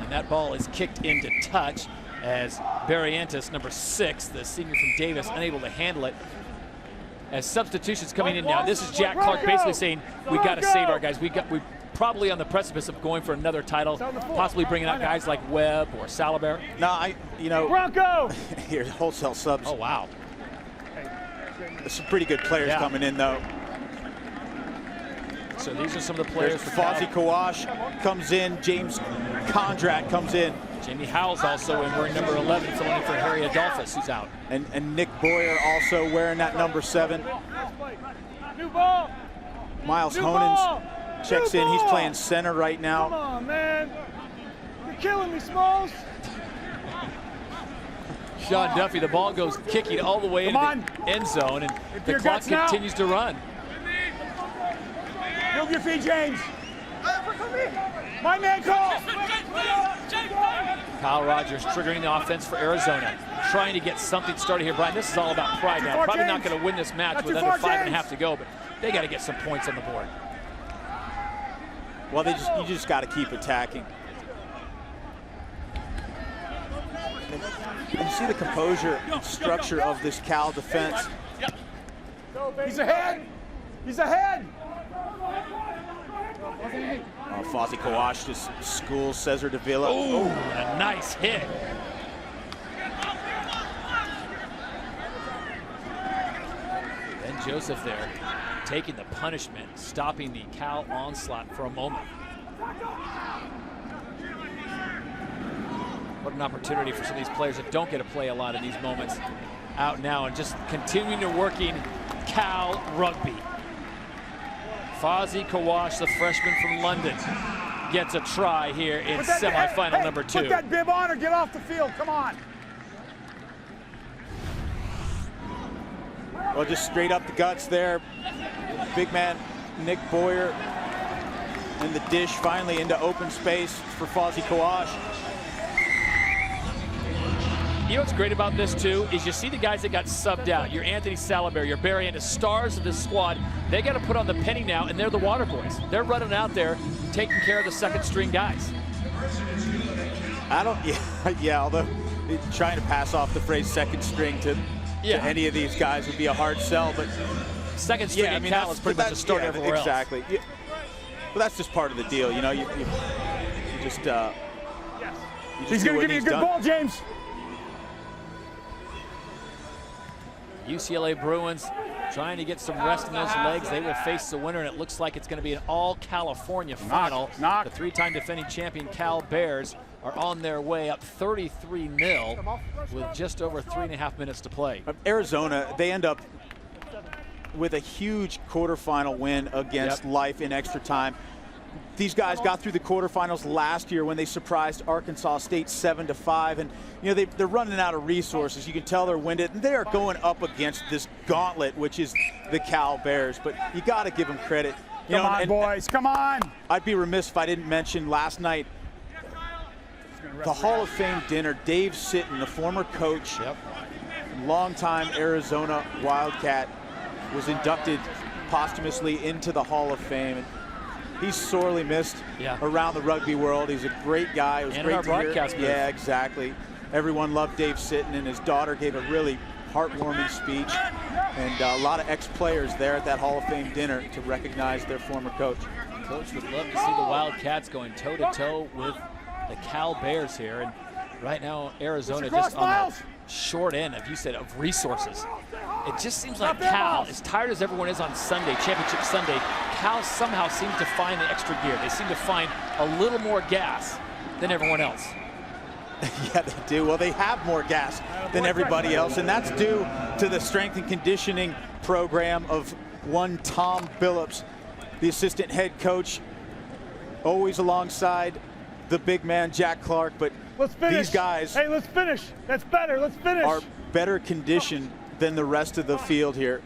And that ball is kicked into touch as Barrientos, number 6, the senior from Davis, unable to handle it. As substitutions coming in now, this is Jack Clark basically saying, we got to save our guys. We're probably on the precipice of going for another title, possibly bringing out guys like Webb or Salibert.
No,
Bronco!
Here's wholesale subs.
Oh, wow.
There's some pretty good players coming in, though.
So these are some of the players.
Fozzie Kawash comes in. James Kondrat comes in.
Jamie Howell's also in wearing number 11, filling in for Harry Adolphus, who's out.
And Nick Boyer also wearing that number 7.
New ball.
Miles
New
Honens
ball.
checks
New
in. He's
ball.
playing center right now.
Come on, man. You're killing me, Smalls.
Sean Duffy, the ball goes kicking all the way into the end zone, and the clock continues to run.
Move your feet, James. My man call.
Kyle Rogers triggering the offense for Arizona, trying to get something started here. Brian, this is all about pride now. Probably not going to win this match with under 5.5 to go, but they got to get some points on the board.
Well, you just got to keep attacking. And you see the composure and structure of this Cal defense.
He's ahead. He's ahead.
Fozzie Kawash just schools Cesar Davila.
Oh, a nice hit. Ben Joseph there taking the punishment, stopping the Cal onslaught for a moment. What an opportunity for some of these players that don't get to play a lot in these moments out now, and just continuing to working Cal rugby. Fozzie Kawash, the freshman from London, gets a try here in semifinal number 2.
Put that bib on or get off the field. Come on.
Well, just straight up the guts there. Big man Nick Boyer in the dish, finally into open space for Fozzie Kawash.
You know what's great about this, too, is you see the guys that got subbed out. Your Anthony Salaberry, your Barry, and the stars of this squad. They got to put on the penny now, and they're the water boys. They're running out there taking care of the second-string guys.
Although trying to pass off the phrase second string to any of these guys would be a hard sell, but
second string at Cal is pretty much a start everywhere else.
Exactly. Yeah. Well, that's just part of the deal, you know. You just
He's going to give you a good ball, James.
UCLA Bruins trying to get some rest in those legs. They will face the winner, and it looks like it's going to be an all-California final. The 3-time defending champion Cal Bears are on their way up 33-0 with just over 3.5 minutes to play.
Arizona, they end up with a huge quarterfinal win against Life in extra time. These guys got through the quarterfinals last year when they surprised Arkansas State 7-5, and you know they're running out of resources. You can tell they're winded, and they are going up against this gauntlet, which is the Cal Bears. But you got to give them credit.
Come on, boys, come on!
I'd be remiss if I didn't mention last night the Hall of Fame dinner. Dave Sitton, the former coach, longtime Arizona Wildcat, was inducted posthumously into the Hall of Fame. And he's sorely missed around the rugby world. He's a great guy. It was great to hear. Yeah, exactly. Everyone loved Dave Sitton, and his daughter gave a really heartwarming speech. And a lot of ex-players there at that Hall of Fame dinner to recognize their former coach.
Coach would love to see the Wildcats going toe-to-toe with the Cal Bears here. And right now, Arizona just on the short end, if you said, of resources. It just seems like Cal, as tired as everyone is on Sunday, Championship Sunday, Cal somehow seems to find the extra gear. They seem to find a little more gas than everyone else.
Yeah, they do. Well, they have more gas than everybody else, and that's due to the strength and conditioning program of one Tom Billups, the assistant head coach, always alongside the big man, Jack Clark. But these guys,
hey, let's finish. That's better. Let's finish.
Are better conditioned than the rest of the field here.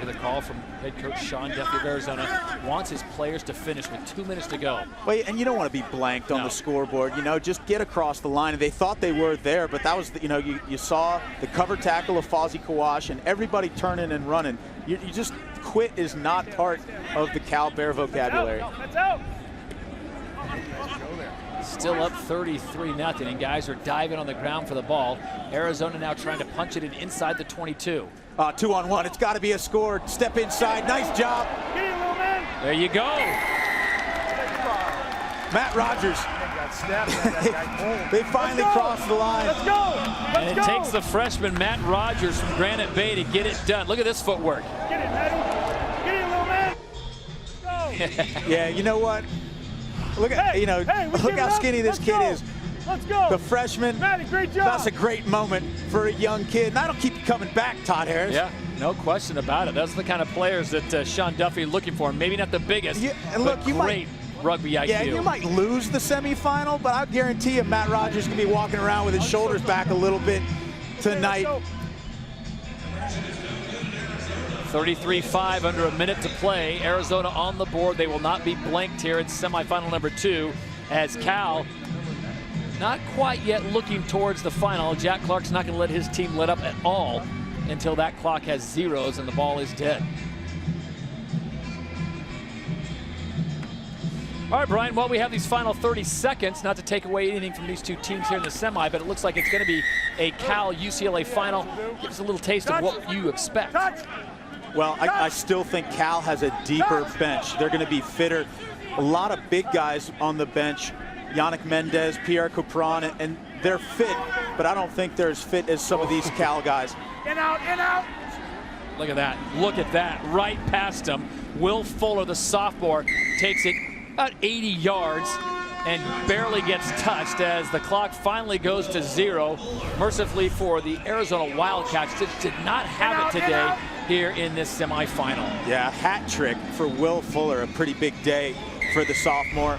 The call from head coach Sean Duffy of Arizona wants his players to finish with 2 minutes to go.
Well, and you don't want to be blanked on the scoreboard. You know, just get across the line. And they thought they were there, but that was, you saw the cover tackle of Fozzie Kawash and everybody turning and running. You just quit is not part of the Cal Bear vocabulary.
That's out.
Still up 33-0, and guys are diving on the ground for the ball. Arizona now trying to punch it in inside the 22.
2-on-1, it's got to be a score. Step inside, nice job.
There you go.
Matt Rogers
that snap. That guy.
They finally crossed the line.
Let's go.
And it takes the freshman Matt Rogers from Granite Bay to get it done. Look at this footwork.
Get it, Matty. Get it, little man. Go.
Yeah, you know what? Look at look how skinny this kid is.
Let's go.
The freshman.
Matty, great job.
That's a great moment for a young kid. And that'll keep you coming back, Todd Harris.
Yeah, no question about it. That's the kind of players that Sean Duffy is looking for. Maybe not the biggest,
and look,
but great rugby IQ.
Yeah, you might lose the semifinal, but I guarantee you Matt Rogers can be walking around with his shoulders back a little bit tonight.
33-5, under a minute to play. Arizona on the board. They will not be blanked here in semifinal number 2 as Cal not quite yet looking towards the final. Jack Clark's not going to let his team let up at all until that clock has zeros and the ball is dead. All right, Brian, well, we have these final 30 seconds, not to take away anything from these two teams here in the semi, but it looks like it's going to be a Cal-UCLA final. Give us a little taste of what you expect.
Well, I still think Cal has a deeper bench. They're going to be fitter. A lot of big guys on the bench. Yannick Mendez, Pierre Capron, and they're fit, but I don't think they're as fit as some of these Cal guys.
In, out, in, out.
Look at that. Look at that. Right past him. Will Fuller, the sophomore, takes it about 80 yards and barely gets touched as the clock finally goes to 0. Mercifully for the Arizona Wildcats, just did not have it today here in this semifinal.
Yeah, hat trick for Will Fuller, a pretty big day for the sophomore.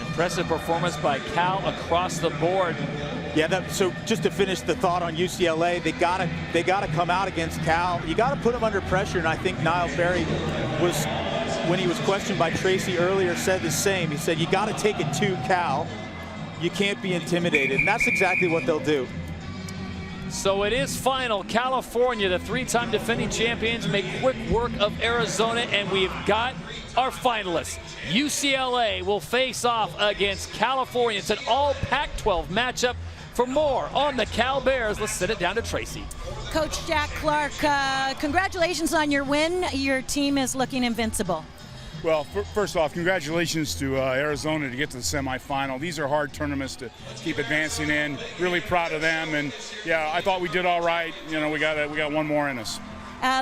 Impressive performance by Cal across the board.
Yeah, so just to finish the thought on UCLA, they gotta come out against Cal. You gotta put them under pressure, and I think Niall Berry was, when he was questioned by Tracy earlier, said the same. He said, you gotta take it to Cal. You can't be intimidated, and that's exactly what they'll do.
So it is final. California, the 3-time defending champions, make quick work of Arizona, and we've got our finalists. UCLA will face off against California. It's an all Pac-12 matchup. For more on the Cal Bears, let's send it down to Tracy.
Coach Jack Clark, congratulations on your win. Your team is looking invincible.
Well, first off, congratulations to Arizona to get to the semifinal. These are hard tournaments to keep advancing in. Really proud of them, and yeah, I thought we did all right. You know, we got one more in us.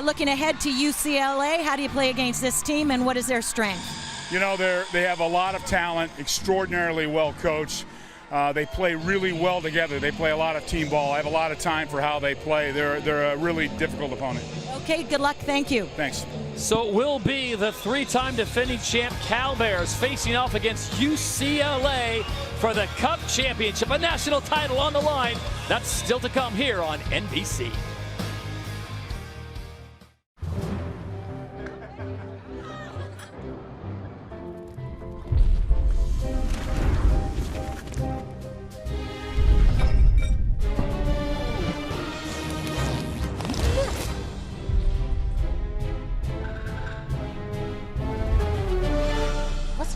Looking ahead to UCLA, how do you play against this team, and what is their strength?
You know, they have a lot of talent, extraordinarily well coached. They play really well together. They play a lot of team ball. I have a lot of time for how they play. They're a really difficult opponent.
Okay, good luck. Thank you.
Thanks.
So it will be the 3-time defending champ Cal Bears facing off against UCLA for the Cup Championship, a national title on the line. That's still to come here on NBC.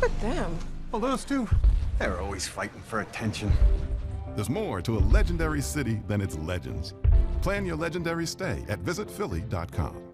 With them?
Well, those two, they're always fighting for attention.
There's more to a legendary city than its legends. Plan your legendary stay at visitphilly.com.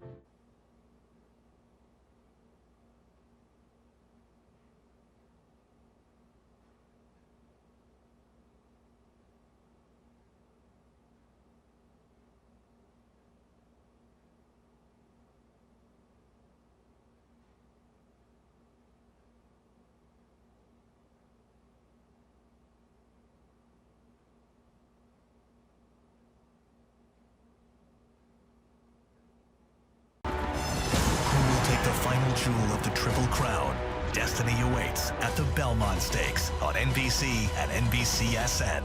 Jewel of the Triple Crown. Destiny awaits at the Belmont Stakes on NBC and NBCSN.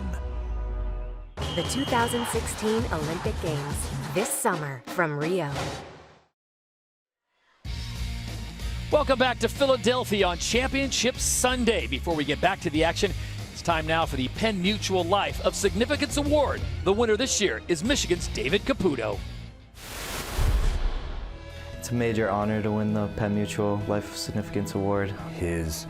The 2016 Olympic Games, this summer from Rio.
Welcome back to Philadelphia on Championship Sunday. Before we get back to the action, it's time now for the Penn Mutual Life of Significance Award. The winner this year is Michigan's David Caputo.
It's a major honor to win the Penn Mutual Life of Significance Award.
His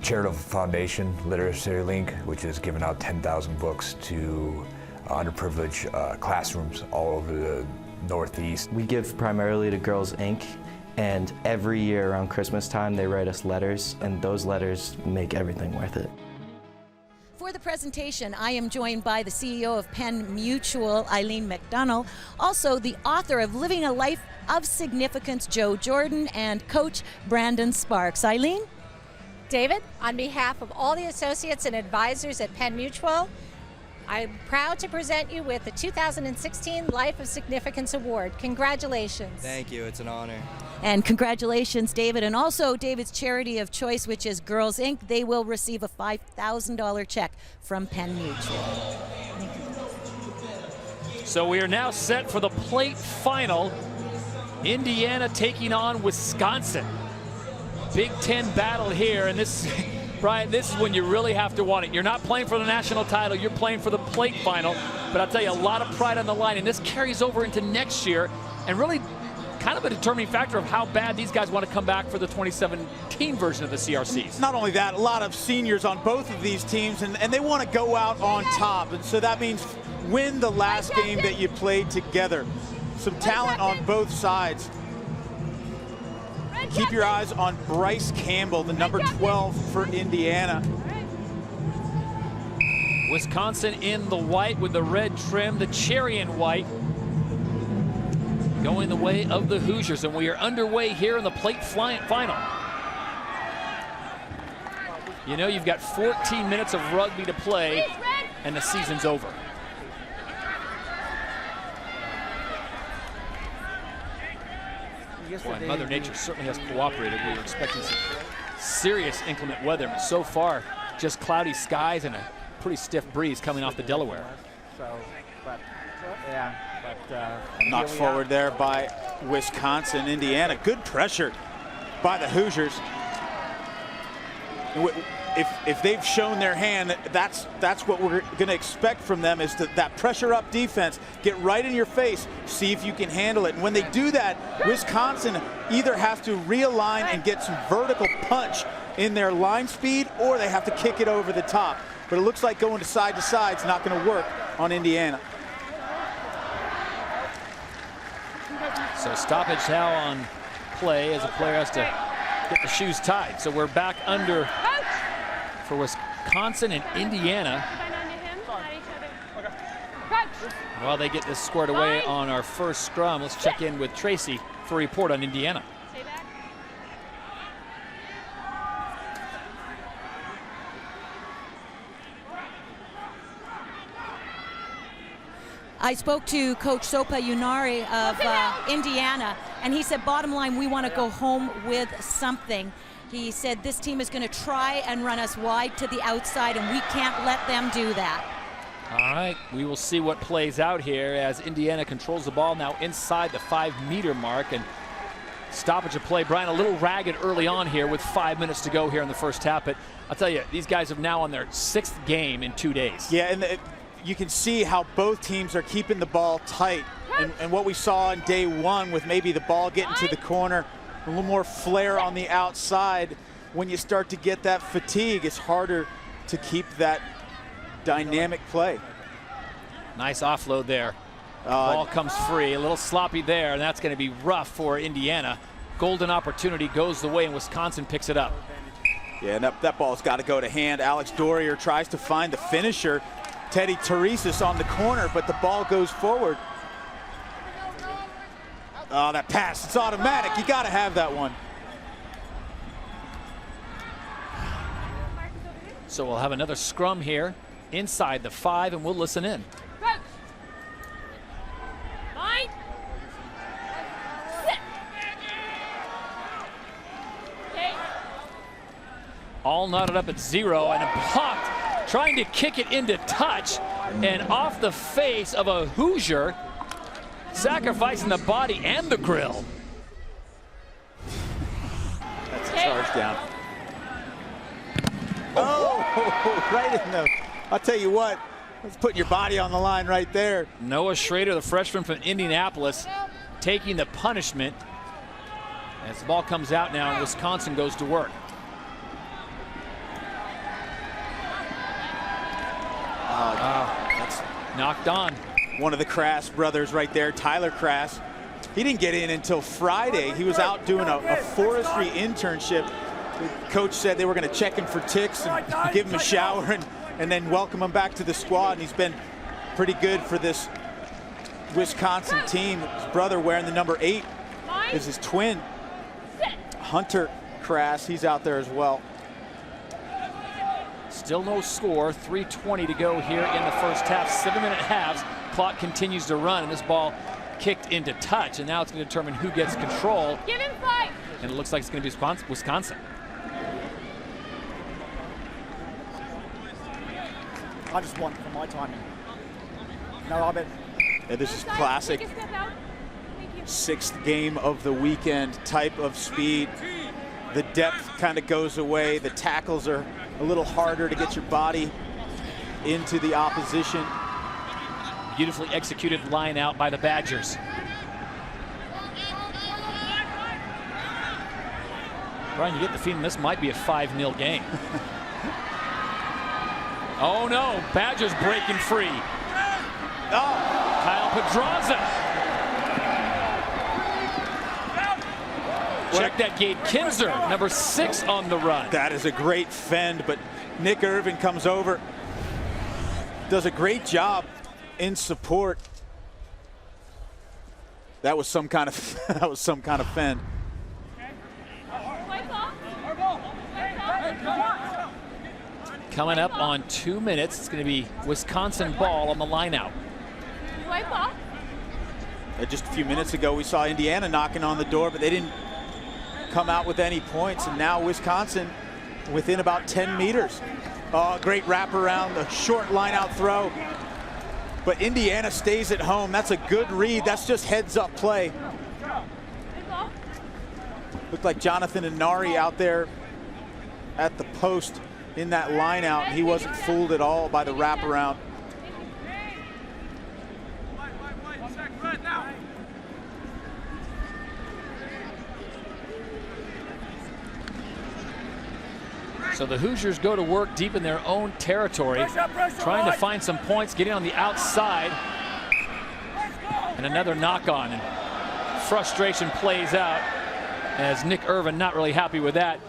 charitable foundation, Literacy Link, which has given out 10,000 books to underprivileged classrooms all over the Northeast.
We give primarily to Girls Inc. And every year around Christmas time, they write us letters, and those letters make everything worth it.
For the presentation, I am joined by the CEO of Penn Mutual, Eileen McDonnell, also the author of Living a Life of Significance, Joe Jordan, and Coach Brandon Sparks. Eileen?
David, on behalf of all the associates and advisors at Penn Mutual, I'm proud to present you with the 2016 Life of Significance Award. Congratulations.
Thank you, it's an honor.
And congratulations, David. And also David's charity of choice, which is Girls Inc. They will receive a $5,000 check from Penn Mutual. Thank you.
So we are now set for the plate final. Indiana taking on Wisconsin. Big Ten battle here, and this, Brian, this is when you really have to want it. You're not playing for the national title, you're playing for the plate final. But I'll tell you, a lot of pride on the line, and this carries over into next year, and really kind of a determining factor of how bad these guys want to come back for the 2017 version of the CRCs.
Not only that, a lot of seniors on both of these teams, and they want to go out on top. And so that means win the last game that you played together. Some talent on both sides. Keep your eyes on Bryce Campbell, the number 12 for Indiana.
Wisconsin in the white with the red trim, the cherry and white. Going the way of the Hoosiers, and we are underway here in the plate final. You know, you've got 14 minutes of rugby to play, and the season's over. Boy, Mother Nature certainly has cooperated. We were expecting some serious inclement weather, but so far, just cloudy skies and a pretty stiff breeze coming off the Delaware.
Knocked forward there by Wisconsin. Indiana, good pressure by the Hoosiers. If they've shown their hand, that's what we're going to expect from them, is that pressure up defense. Get right in your face, see if you can handle it. And when they do that, Wisconsin either has to realign and get some vertical punch in their line speed, or they have to kick it over the top. But it looks like going to side is not going to work on Indiana.
So stoppage now on play as a player has to get the shoes tied. So we're back under for Wisconsin and Indiana. While they get this squared away on our first scrum, let's check in with Tracy for a report on Indiana.
I spoke to Coach Sopa Unari of Indiana, and he said, bottom line, we want to go home with something. He said this team is going to try and run us wide to the outside, and we can't let them do that.
All right, we will see what plays out here as Indiana controls the ball now inside the 5-meter mark, and stoppage of play. Brian, a little ragged early on here with 5 minutes to go here in the first half, but I'll tell you, these guys are now on their 6th game in 2 days.
Yeah, and you can see how both teams are keeping the ball tight, and what we saw in day one with maybe the ball getting to the corner, a little more flair on the outside. When you start to get that fatigue, it's harder to keep that dynamic play.
Nice offload there. Ball comes free, a little sloppy there, and that's going to be rough for Indiana. Golden opportunity goes the way, and Wisconsin picks it up.
Yeah, and that ball's got to go to hand. Alex Dorier tries to find the finisher. Teddy Teresis on the corner, but the ball goes forward. Oh, that pass, it's automatic. You got to have that one.
So we'll have another scrum here inside the 5, and we'll listen in. All knotted up at 0, and a blocked, trying to kick it into touch, and off the face of a Hoosier, sacrificing the body and the grill.
That's a charge down. Oh, right in the, I'll tell you what, that's putting your body on the line right there.
Noah Schrader, the freshman from Indianapolis, taking the punishment. As the ball comes out now, and Wisconsin goes to work.
That's
knocked on.
One of the Crass brothers right there, Tyler Crass, He didn't get in until Friday. He was out doing a forestry internship. The coach said they were going to check him for ticks and give him a shower and then welcome him back to the squad. And he's been pretty good for this Wisconsin team. His brother wearing the number 8 is his twin, Hunter Crass. He's out there as well.
Still no score, 3:20 to go here in the first half. 7-minute halves. Clock continues to run, and this ball kicked into touch, and now it's going to determine who gets control.
Give him 5.
And it looks like it's going to be Wisconsin.
I just want for my timing. No, I bet.
Yeah, this is classic 6th game of the weekend type of speed. The depth kind of goes away. The tackles are a little harder to get your body into the opposition.
Beautifully executed line out by the Badgers. Brian, you get the feeling this might be a 5-0 game. Oh no, Badgers breaking free. Kyle Pedraza. Check that gate, Kinzer, number 6 on the run.
That is a great fend, but Nick Irvin comes over, does a great job in support. That was some kind of fend.
Coming up on 2 minutes, it's going to be Wisconsin ball on the line out.
Just a few minutes ago, we saw Indiana knocking on the door, but they didn't come out with any points, and now Wisconsin within about 10 meters. Great wraparound, a short line out throw, but Indiana stays at home. That's a good read. That's just heads up play. Looked like Jonathan Inari out there at the post in that line out. He wasn't fooled at all by the wraparound.
So the Hoosiers go to work deep in their own territory, trying to find some points, getting on the outside. And another knock on. And frustration plays out as Nick Irvin not really happy with that.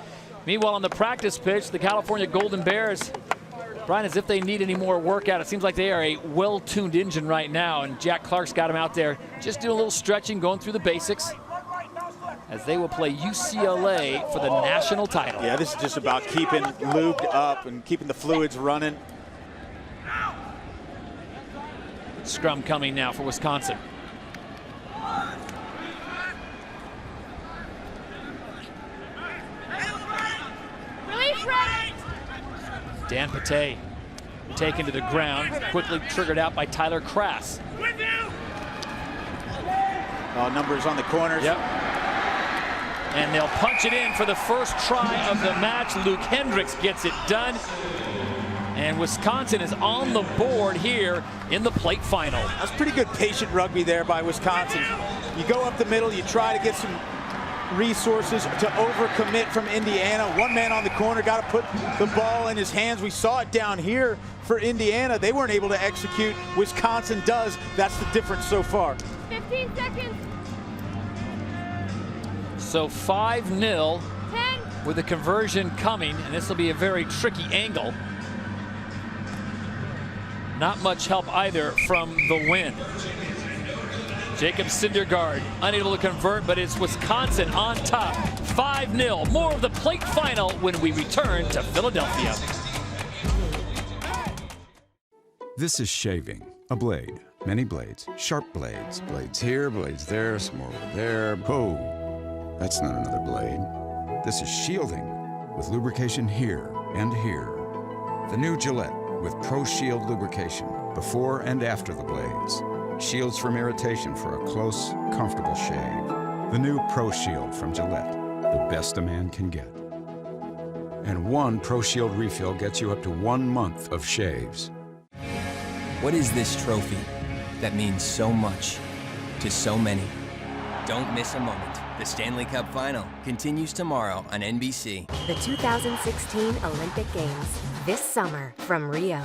Meanwhile, on the practice pitch, the California Golden Bears, Brian, as if they need any more workout. It seems like they are a well-tuned engine right now, and Jack Clark's got them out there just doing a little stretching, going through the basics, as they will play UCLA for the national title.
Yeah, this is just about keeping lubed up and keeping the fluids running.
Scrum coming now for Wisconsin. Dan Pate taken to the ground, quickly triggered out by Tyler Crass.
Numbers on the corners.
Yep. And they'll punch it in for the first try of the match. Luke Hendricks gets it done. And Wisconsin is on the board here in the plate final.
That's pretty good patient rugby there by Wisconsin. You go up the middle, you try to get some resources to overcommit from Indiana. One man on the corner, got to put the ball in his hands. We saw it down here for Indiana. They weren't able to execute. Wisconsin does. That's the difference so far.
15 seconds.
So 5-0 with a conversion coming, and this will be a very tricky angle. Not much help either from the win. Jacob Syndergaard unable to convert, but it's Wisconsin on top. 5-0. More of the plate final when we return to Philadelphia.
This is shaving. A blade. Many blades. Sharp blades. Blades here, blades there, some more over there. Whoa. That's not another blade. This is shielding with lubrication here and here. The new Gillette with Pro Shield lubrication before and after the blades. Shields from irritation for a close, comfortable shave. The new Pro Shield from Gillette, the best a man can get. And one Pro Shield refill gets you up to 1 month of shaves.
What is this trophy that means so much to so many? Don't miss a moment. The Stanley Cup Final continues tomorrow on NBC.
The 2016 Olympic Games, this summer from Rio.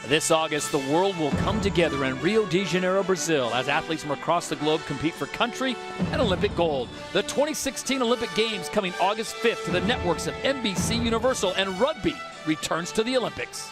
This August, the world will come together in Rio de Janeiro, Brazil, as athletes from across the globe compete for country and Olympic gold. The 2016 Olympic Games coming August 5th to the networks of NBC, Universal, and Rugby returns to the Olympics.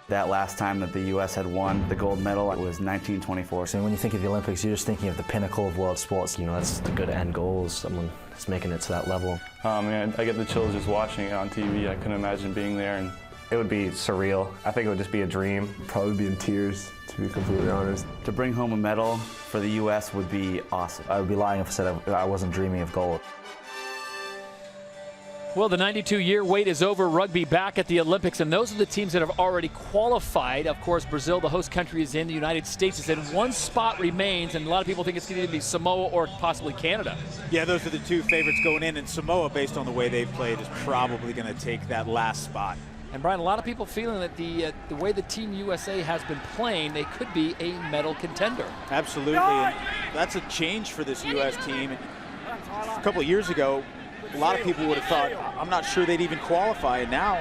That last time that the U.S. had won the gold medal was 1924.
So when you think of the Olympics, you're just thinking of the pinnacle of world sports. You know, that's the good end goal, someone that's making it to that level.
I get the chills just watching it on TV. I couldn't imagine being there. And
it would be surreal. I think it would just be a dream.
Probably be in tears, to be completely honest.
To bring home a medal for the U.S. would be awesome.
I would be lying if I said I wasn't dreaming of gold.
Well, the 92-year wait is over. Rugby back at the Olympics, and those are the teams that have already qualified. Of course, Brazil, the host country, is in. The United States is in. One spot remains, and a lot of people think it's going to either be Samoa or possibly Canada.
Yeah, those are the two favorites going in, and Samoa, based on the way they've played, is probably going to take that last spot.
And Brian, a lot of people feeling that the way the Team USA has been playing, they could be a medal contender.
Absolutely, and that's a change for this U.S. team. A couple of years ago, a lot of people would have thought, I'm not sure they'd even qualify, and now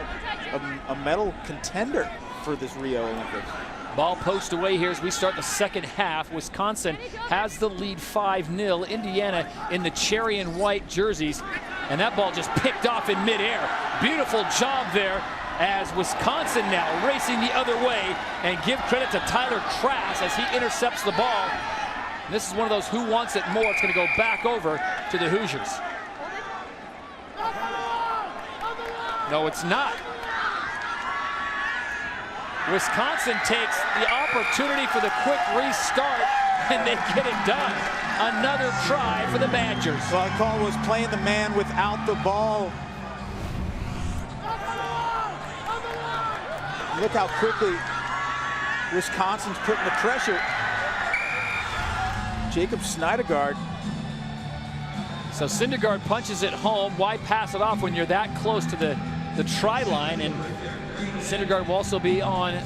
a medal contender for this Rio Olympics.
Ball post away here as we start the second half. Wisconsin has the lead 5-0. Indiana in the cherry and white jerseys, and that ball just picked off in midair. Beautiful job there as Wisconsin now racing the other way, and give credit to Tyler Krass as he intercepts the ball. And this is one of those who wants it more. It's going to go back over to the Hoosiers. No, it's not. Wisconsin takes the opportunity for the quick restart, and they get it done. Another try for the Badgers.
Well, the call was playing the man without the ball. Look how quickly Wisconsin's putting the pressure. Jacob Snydergaard.
So Syndergaard punches it home. Why pass it off when you're that close to the try line? And Syndergaard will also be on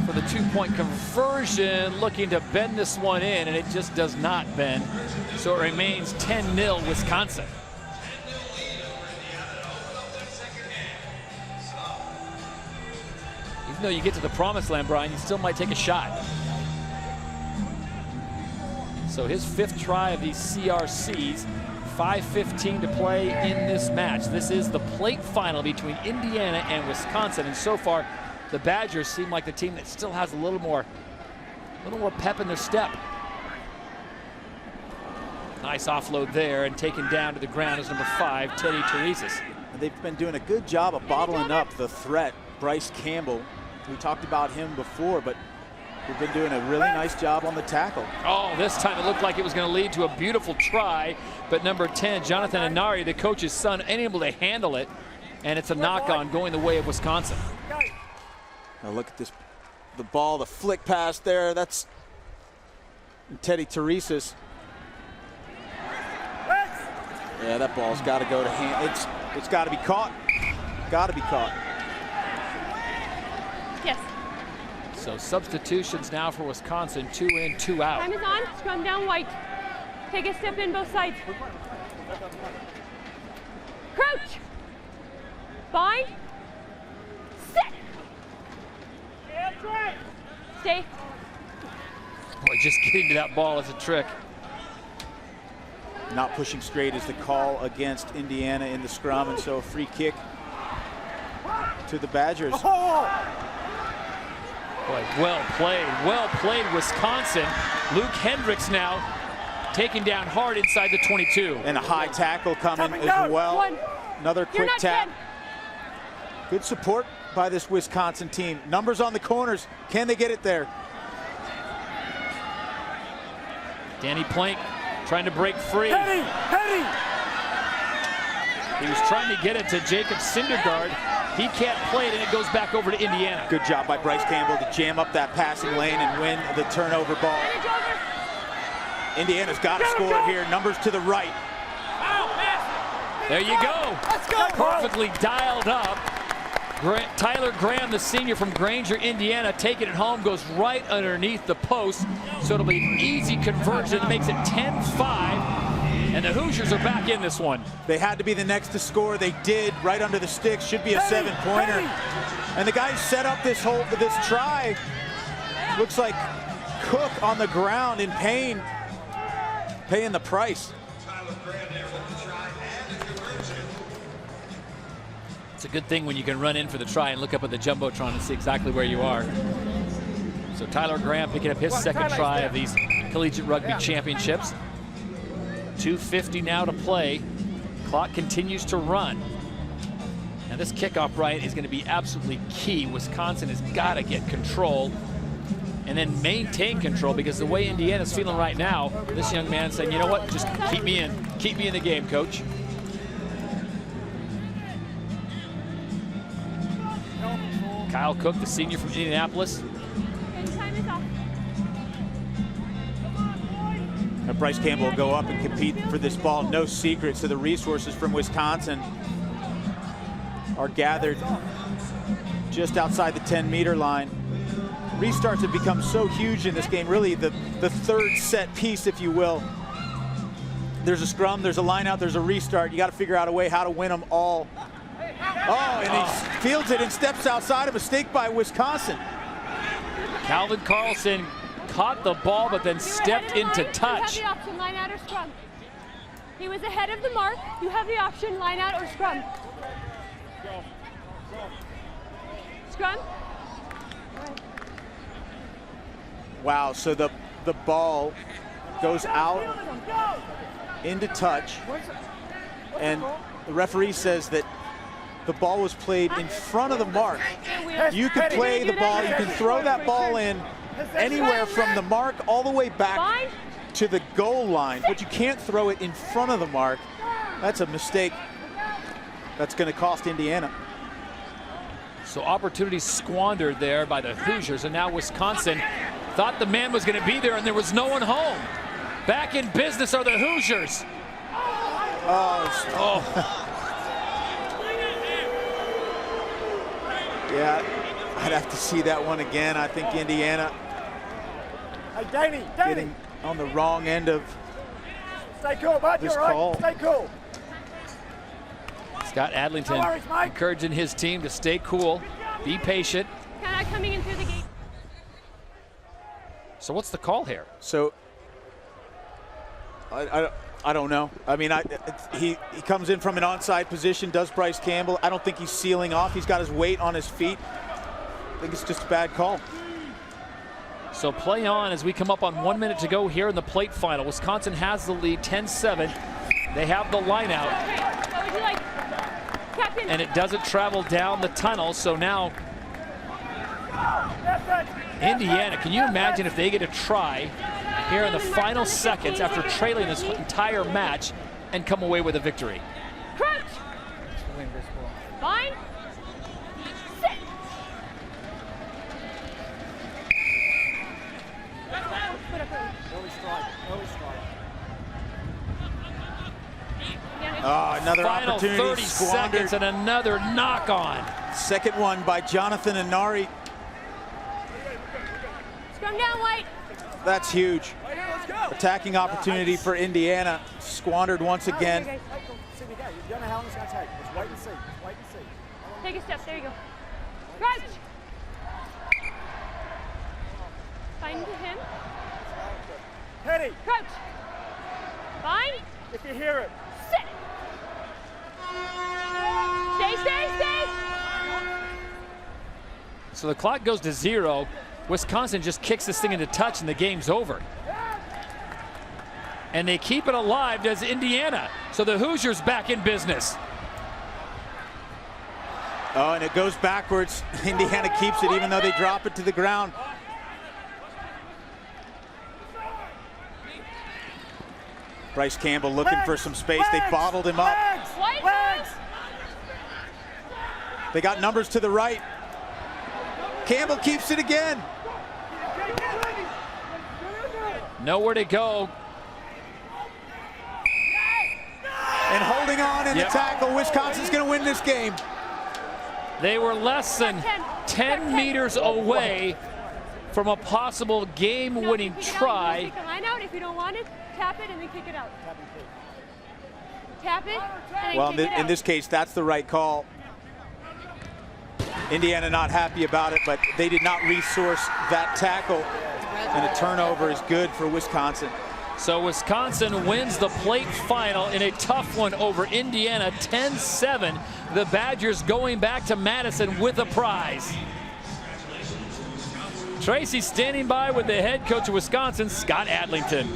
for the two-point conversion, looking to bend this one in, and it just does not bend. So it remains 10-0 Wisconsin. Even though you get to the promised land, Brian, you still might take a shot. So his fifth try of these CRCs, 5:15 to play in this match. This is the plate final between Indiana and Wisconsin, and so far the Badgers seem like the team that still has a little more pep in their step. Nice offload there, and taken down to the ground is number 5, Teddy Teresis.
They've been doing a good job of bottling up the threat, Bryce Campbell. We talked about him before, but we've been doing a really nice job on the tackle.
Oh, this time it looked like it was going to lead to a beautiful try, but number 10, Jonathan Inari, the coach's son, unable to handle it, and it's a knock-on going the way of Wisconsin.
Now look at this, the ball, the flick pass there. That's Teddy Teresis. Yeah, that ball's got to go to hand. It's got to be caught. Got to be caught.
Yes.
So substitutions now for Wisconsin, 2 in, 2 out.
Time is on. Scrum down white. Take a step in both sides. Crouch. Bind. Sit. Stay.
Boy, just getting to that ball is a trick.
Not pushing straight is the call against Indiana in the scrum, and so a free kick to the Badgers.
Boy, well played, Wisconsin. Luke Hendricks now taken down hard inside the 22.
And a high tackle coming as well. Another quick tap. Good support by this Wisconsin team. Numbers on the corners. Can they get it there?
Danny Plank trying to break free.
Heady!
He was trying to get it to Jacob Syndergaard. He can't play it, and it goes back over to Indiana.
Good job by Bryce Campbell to jam up that passing lane and win the turnover ball. Indiana's got to score here. Numbers to the right.
There you go.
Let's go.
Perfectly dialed up. Tyler Graham, the senior from Granger, Indiana, taking it home, goes right underneath the post. So it'll be an easy conversion that makes it 10-5. And the Hoosiers are back in this one.
They had to be the next to score. They did, right under the sticks. Should be a 7-pointer. And the guys set up this try. Looks like Cook on the ground in pain, paying the price.
It's a good thing when you can run in for the try and look up at the Jumbotron and see exactly where you are. So Tyler Graham picking up his second try of these Collegiate Rugby Championships. 2:50 now to play. Clock continues to run. Now this kickoff, Brian, is going to be absolutely key. Wisconsin has got to get control and then maintain control, because the way Indiana's feeling right now, this young man saying, you know what, just keep me in the game, coach. Kyle Cook, the senior from Indianapolis.
Now Bryce Campbell will go up and compete for this ball. No secret, so the resources from Wisconsin are gathered just outside the 10-meter line. Restarts have become so huge in this game, really the third set piece, if you will. There's a scrum, there's a line out, there's a restart. You got to figure out a way how to win them all. Oh, and he fields it and steps outside. A mistake by Wisconsin.
Calvin Carlson caught the ball, but then stepped into touch.
You have the option, line out or scrum. He was ahead of the mark. You have the option, line out or scrum. Scrum.
Wow, so the ball goes out into touch, and the referee says that the ball was played in front of the mark. You can play the ball, you can throw that ball in anywhere from the mark all the way back to the goal line, but you can't throw it in front of the mark. That's a mistake that's going to cost Indiana.
So opportunities squandered there by the Hoosiers, and now Wisconsin thought the man was going to be there and there was no one home. Back in business are the Hoosiers.
Yeah, I'd have to see that one again. I think Indiana getting on the wrong end of this call.
Stay cool.
Scott Adlington encouraging his team to stay cool, be patient.
Coming in through the gate.
So what's the call here?
So I don't know. I mean, he comes in from an onside position, does Bryce Campbell. I don't think he's sealing off. He's got his weight on his feet. I think it's just a bad call.
So play on as we come up on 1 minute to go here in the plate final. Wisconsin has the lead, 10-7. They have the line out.
What would you like? Captain.
And it doesn't travel down the tunnel, so now Indiana, can you imagine if they get a try here in the final seconds after trailing this entire match and come away with a victory?
Crouch. Fine. Sit.
Early strike.
Oh, another
final
opportunity
30
squandered.
seconds and another knock on.
Second one by Jonathan Inari.
Scrum down, White.
That's huge. Attacking opportunity for Indiana, squandered once again.
You don't know how long it's going to take. Let's wait and see.
Take a step. There you go. Crouch. Find him.
Penny.
Crouch. Fine.
If you hear it.
Sit. Stay.
So the clock goes to 0. Wisconsin just kicks this thing into touch and the game's over. And they keep it alive, does Indiana. So the Hoosiers back in business.
Oh, and it goes backwards. Indiana keeps it even though they drop it to the ground. Bryce Campbell looking for some space. They bottled him up.
Legs.
They got numbers to the right. Campbell keeps it again.
Nowhere to go.
And holding on in the tackle. Wisconsin's going to win this game.
They were less than 10 meters away from a possible game-winning try.
Take the line out. If you don't want it, tap it and then kick it out. Tap it and then
Well,
kick it out.
in this case, that's the right call. Indiana not happy about it, but they did not resource that tackle. And a turnover is good for Wisconsin.
So Wisconsin wins the plate final in a tough one over Indiana, 10-7. The Badgers going back to Madison with a prize. Tracy standing by with the head coach of Wisconsin, Scott Adlington.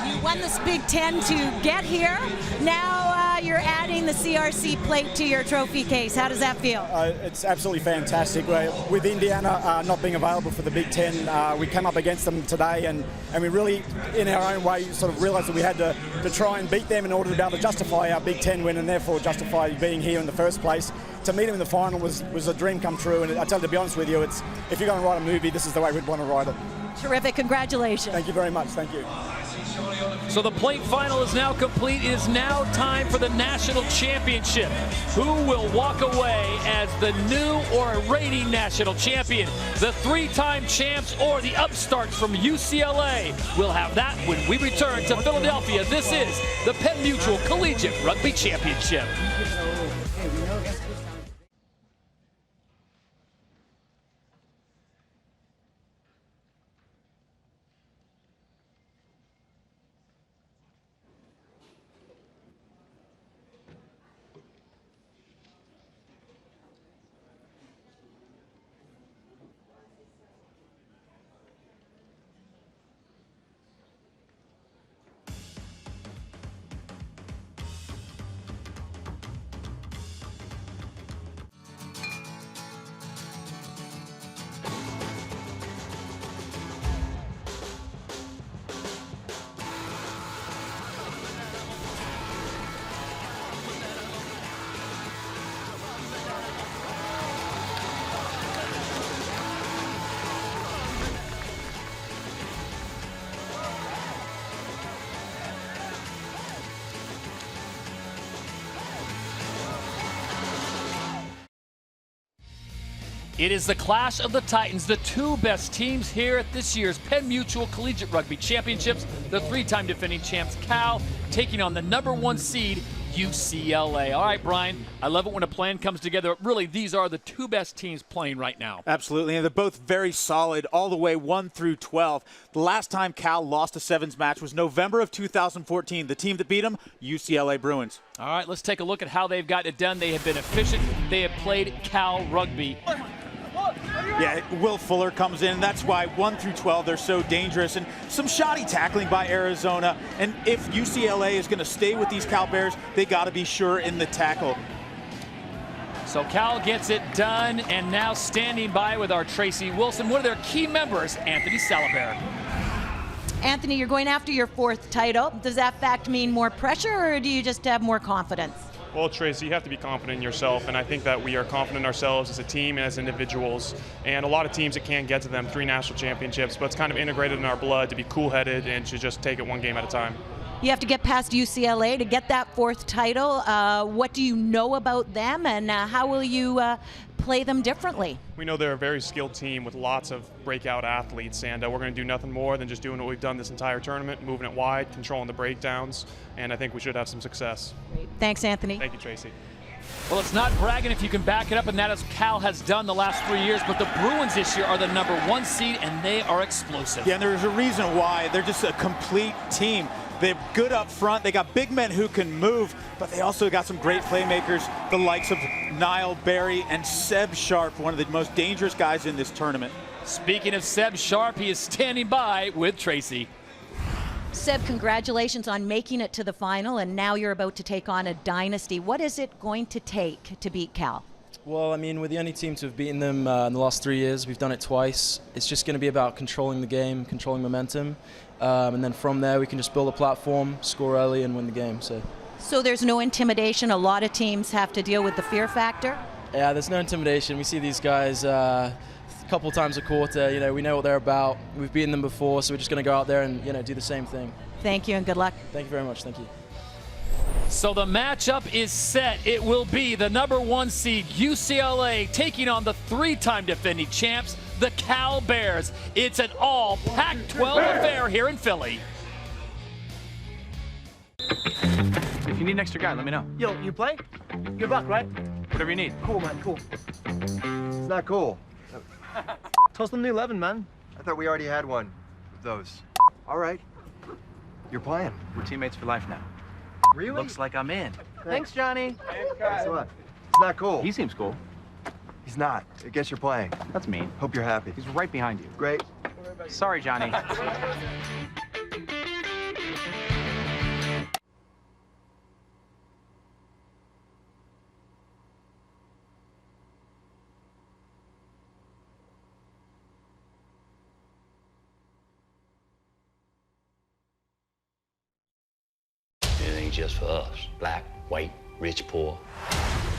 You won this Big Ten to get here. Now you're adding the CRC plate to your trophy case. How does that feel?
It's absolutely fantastic. With Indiana not being available for the Big Ten, we came up against them today, and we really, in our own way, sort of realised that we had to try and beat them in order to be able to justify our Big Ten win and therefore justify being here in the first place. To meet them in the final was a dream come true, and I tell you, to be honest with you, if you're going to write a movie, this is the way we'd want to write it.
Terrific, congratulations.
Thank you very much, thank you.
So the plate final is now complete. It is now time for the national championship. Who will walk away as the new or reigning national champion? The three-time champs or the upstarts from UCLA? We'll have that when we return to Philadelphia. This is the Penn Mutual Collegiate Rugby Championship. It is the clash of the Titans, the two best teams here at this year's Penn Mutual Collegiate Rugby Championships. The three-time defending champs Cal taking on the #1 seed UCLA. All right, Brian, I love it when a plan comes together. Really, these are the two best teams playing right now.
Absolutely, and they're both very solid all the way 1 through 12. The last time Cal lost a sevens match was November of 2014. The team that beat them, UCLA Bruins.
All right, let's take a look at how they've gotten it done. They have been efficient. They have played Cal rugby.
Yeah, Will Fuller comes in. That's why 1 through 12 they're so dangerous. And some shoddy tackling by Arizona. And if UCLA is going to stay with these Cal Bears, they got to be sure in the tackle.
So Cal gets it done, and now standing by with our Tracy Wilson, one of their key members, Anthony Salabert.
Anthony, you're going after your 4th title. Does that fact mean more pressure, or do you just have more confidence?
Well, Tracy, you have to be confident in yourself, and I think that we are confident in ourselves as a team and as individuals. And a lot of teams, it can't get to them 3 national championships, but it's kind of integrated in our blood to be cool-headed and to just take it one game at a time.
You have to get past UCLA to get that 4th title. What do you know about them, and how will you play them differently?
We know they're a very skilled team with lots of breakout athletes, and we're going to do nothing more than just doing what we've done this entire tournament, moving it wide, controlling the breakdowns, and I think we should have some success.
Great. Thanks, Anthony.
Thank you, Tracy.
Well, it's not bragging if you can back it up, and that is Cal has done the last 3 years, but the Bruins this year are the #1 seed, and they are explosive.
Yeah, and there's a reason why. They're just a complete team. They're good up front. They got big men who can move, but they also got some great playmakers, the likes of Niall Berry and Seb Sharp, one of the most dangerous guys in this tournament.
Speaking of Seb Sharp, he is standing by with Tracy.
Seb, congratulations on making it to the final, and now you're about to take on a dynasty. What is it going to take to beat Cal?
Well, I mean, we're the only team to have beaten them in the last 3 years. We've done it twice. It's just going to be about controlling the game, controlling momentum, and then from there we can just build a platform, score early, and win the game.
So there's no intimidation. A lot of teams have to deal with the fear factor.
Yeah, there's no intimidation. We see these guys a couple times a quarter. You know, we know what they're about. We've beaten them before, so we're just going to go out there and do the same thing.
Thank you and good luck.
Thank you very much. Thank you.
So the matchup is set. It will be the #1 seed UCLA taking on the 3-time defending champs, the Cal Bears. It's an all Pac-12 affair here in Philly.
If you need an extra guy, let me know.
Yo, you play? You're Buck, right?
Whatever you need.
Cool, man, cool.
It's not cool.
Toast them the 11, man.
I thought we already had one of those. All right. You're playing.
We're teammates for life now.
Really?
Looks like I'm in.
Thanks, Johnny.
Guess what? It's not cool.
He seems cool.
He's not. I guess you're playing.
That's mean.
Hope you're happy.
He's right behind you.
Great.
Sorry, Johnny.
It ain't just for us. Black, white, rich, poor.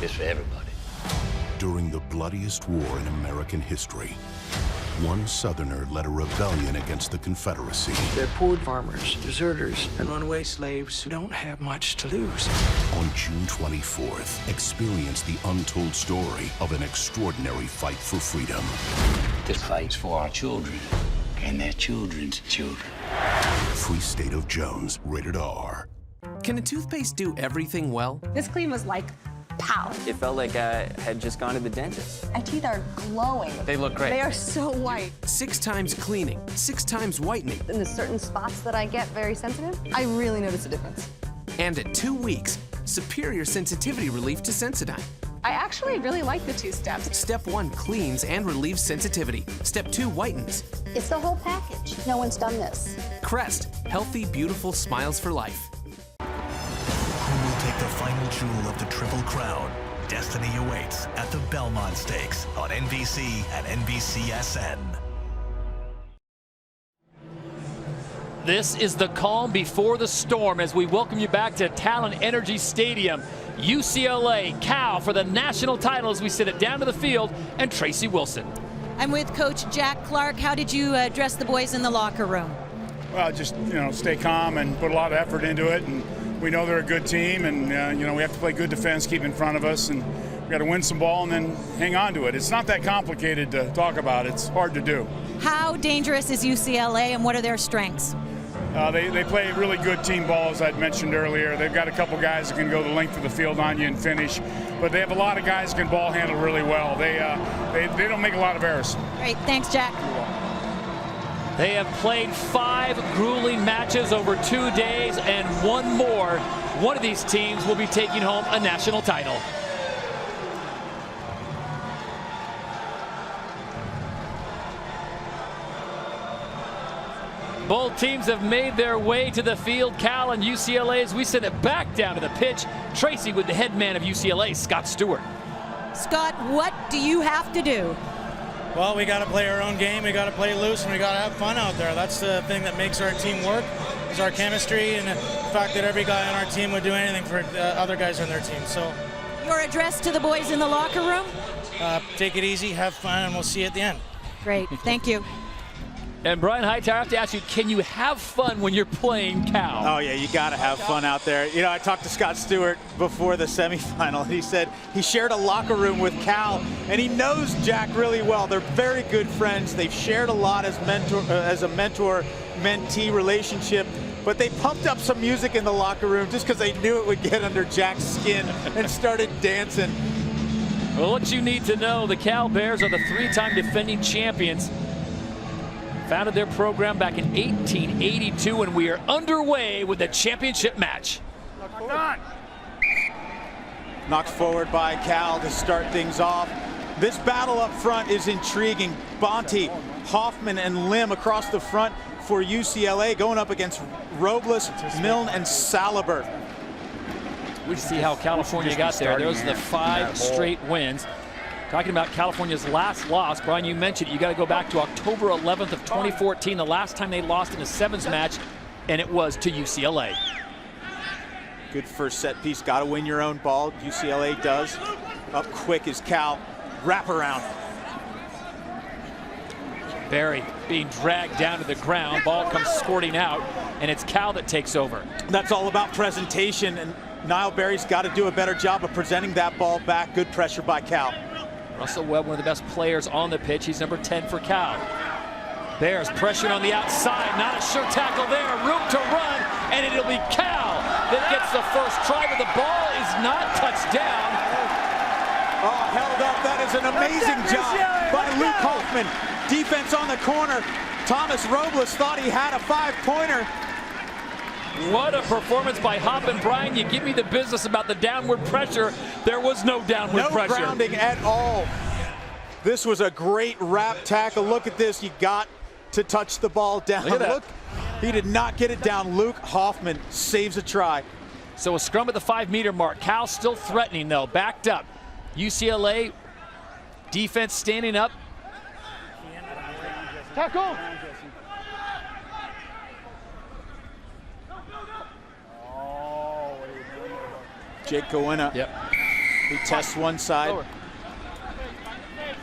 It's for everybody.
During the bloodiest war in American history, one Southerner led a rebellion against the Confederacy.
They're poor farmers, deserters, and runaway slaves who don't have much to lose.
On June 24th, experience the untold story of an extraordinary fight for freedom.
This fight's for our children and their children's children.
Free State of Jones, rated R.
Can a toothpaste do everything well?
This clean was like, pow.
It felt like I had just gone to the dentist.
My teeth are glowing.
They look great.
They are so white.
6 times cleaning, 6 times whitening.
In the certain spots that I get very sensitive, I really notice a difference.
And at 2 weeks, superior sensitivity relief to Sensodyne.
I actually really like the 2 steps.
Step 1 cleans and relieves sensitivity. Step 2 whitens.
It's the whole package. No one's done this.
Crest, healthy, beautiful smiles for life.
Who will take the final jewel of the Triple Crown? Destiny awaits at the Belmont Stakes on NBC and NBCSN.
This is the calm before the storm as we welcome you back to Talon Energy Stadium. UCLA, Cal for the national title as we sit it down to the field, and Tracy Wilson.
I'm with Coach Jack Clark. How did you address the boys in the locker room?
Well, just, stay calm and put a lot of effort into it. And we know they're a good team, and, we have to play good defense, keep in front of us, and we got to win some ball and then hang on to it. It's not that complicated to talk about. It's hard to do.
How dangerous is UCLA, and what are their strengths?
They play really good team ball, as I'd mentioned earlier. They've got a couple guys that can go the length of the field on you and finish, but they have a lot of guys that can ball handle really well. They don't make a lot of errors.
Great, thanks, Jack.
They have played 5 grueling matches over 2 days and 1 more. One of these teams will be taking home a national title. Both teams have made their way to the field. Cal and UCLA as we send it back down to the pitch. Tracy with the head man of UCLA, Scott Stewart.
Scott, what do you have to do?
Well, we got to play our own game. We got to play loose, and we got to have fun out there. That's the thing that makes our team work, is our chemistry and the fact that every guy on our team would do anything for other guys on their team. So,
your address to the boys in the locker room?
Take it easy, have fun, and we'll see you at the end.
Great, thank you.
And Brian Hightower, I have to ask you, can you have fun when you're playing Cal?
Oh, yeah, you got to have fun out there. I talked to Scott Stewart before the semifinal, and he said he shared a locker room with Cal, and he knows Jack really well. They're very good friends. They've shared a lot as a mentor-mentee relationship, but they pumped up some music in the locker room just because they knew it would get under Jack's skin and started dancing.
Well, what you need to know, the Cal Bears are the 3-time defending champions. Founded their program back in 1882, and we are underway with the championship match.
Knocked forward by Cal to start things off. This battle up front is intriguing. Bonte, Hoffman, and Lim across the front for UCLA, going up against Robles, Milne, and Salibert.
We see how California got there. Those are the 5 straight wins. Talking about California's last loss, Brian, you mentioned you got to go back to October 11th of 2014, the last time they lost in a 7s match, and it was to UCLA.
Good first set piece. Got to win your own ball. UCLA does. Up quick is Cal. Wrap around.
Barry being dragged down to the ground. Ball comes squirting out, and it's Cal that takes over.
That's all about presentation, and Niall Barry's got to do a better job of presenting that ball back. Good pressure by Cal.
Russell Webb, one of the best players on the pitch. He's number 10 for Cal. Bears pressuring on the outside. Not a sure tackle there. Room to run, and it'll be Cal that gets the first try, but the ball is not touched down.
Oh, held up. That is an amazing job by Luke Hoffman. Defense on the corner. Thomas Robles thought he had a 5-pointer.
What a performance by Hoffman. Brian, you give me the business about the downward pressure. There was no downward pressure.
No grounding at all. This was a great wrap tackle. Look at this. You got to touch the ball down.
Look at that.
Look, he did not get it down. Luke Hoffman saves a try.
So a scrum at the 5-meter mark. Cal still threatening, though. Backed up. UCLA defense standing up.
Tackle.
Jake Goenna.
Yep.
He tests one side. Lower.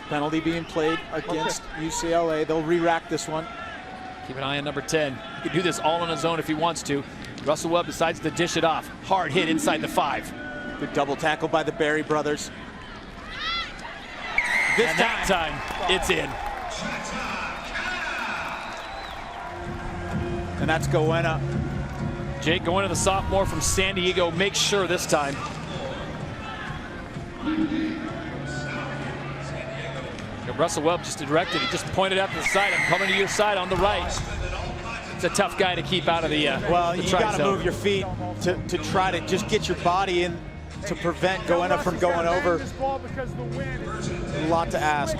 Penalty being played against UCLA. They'll re-rack this one.
Keep an eye on number 10. He can do this all on his own if he wants to. Russell Webb decides to dish it off. Hard hit inside the 5.
Good double tackle by the Berry brothers.
That time, it's in.
And that's Goenna.
Jake Goenna, the sophomore from San Diego, makes sure this time. And Russell Webb just directed. He just pointed out to the side. I'm coming to your side on the right. It's a tough guy to keep out of the
well,
the
you
try
got to
zone.
move your feet to try to just get your body in to prevent Goenna from going over. A lot to ask.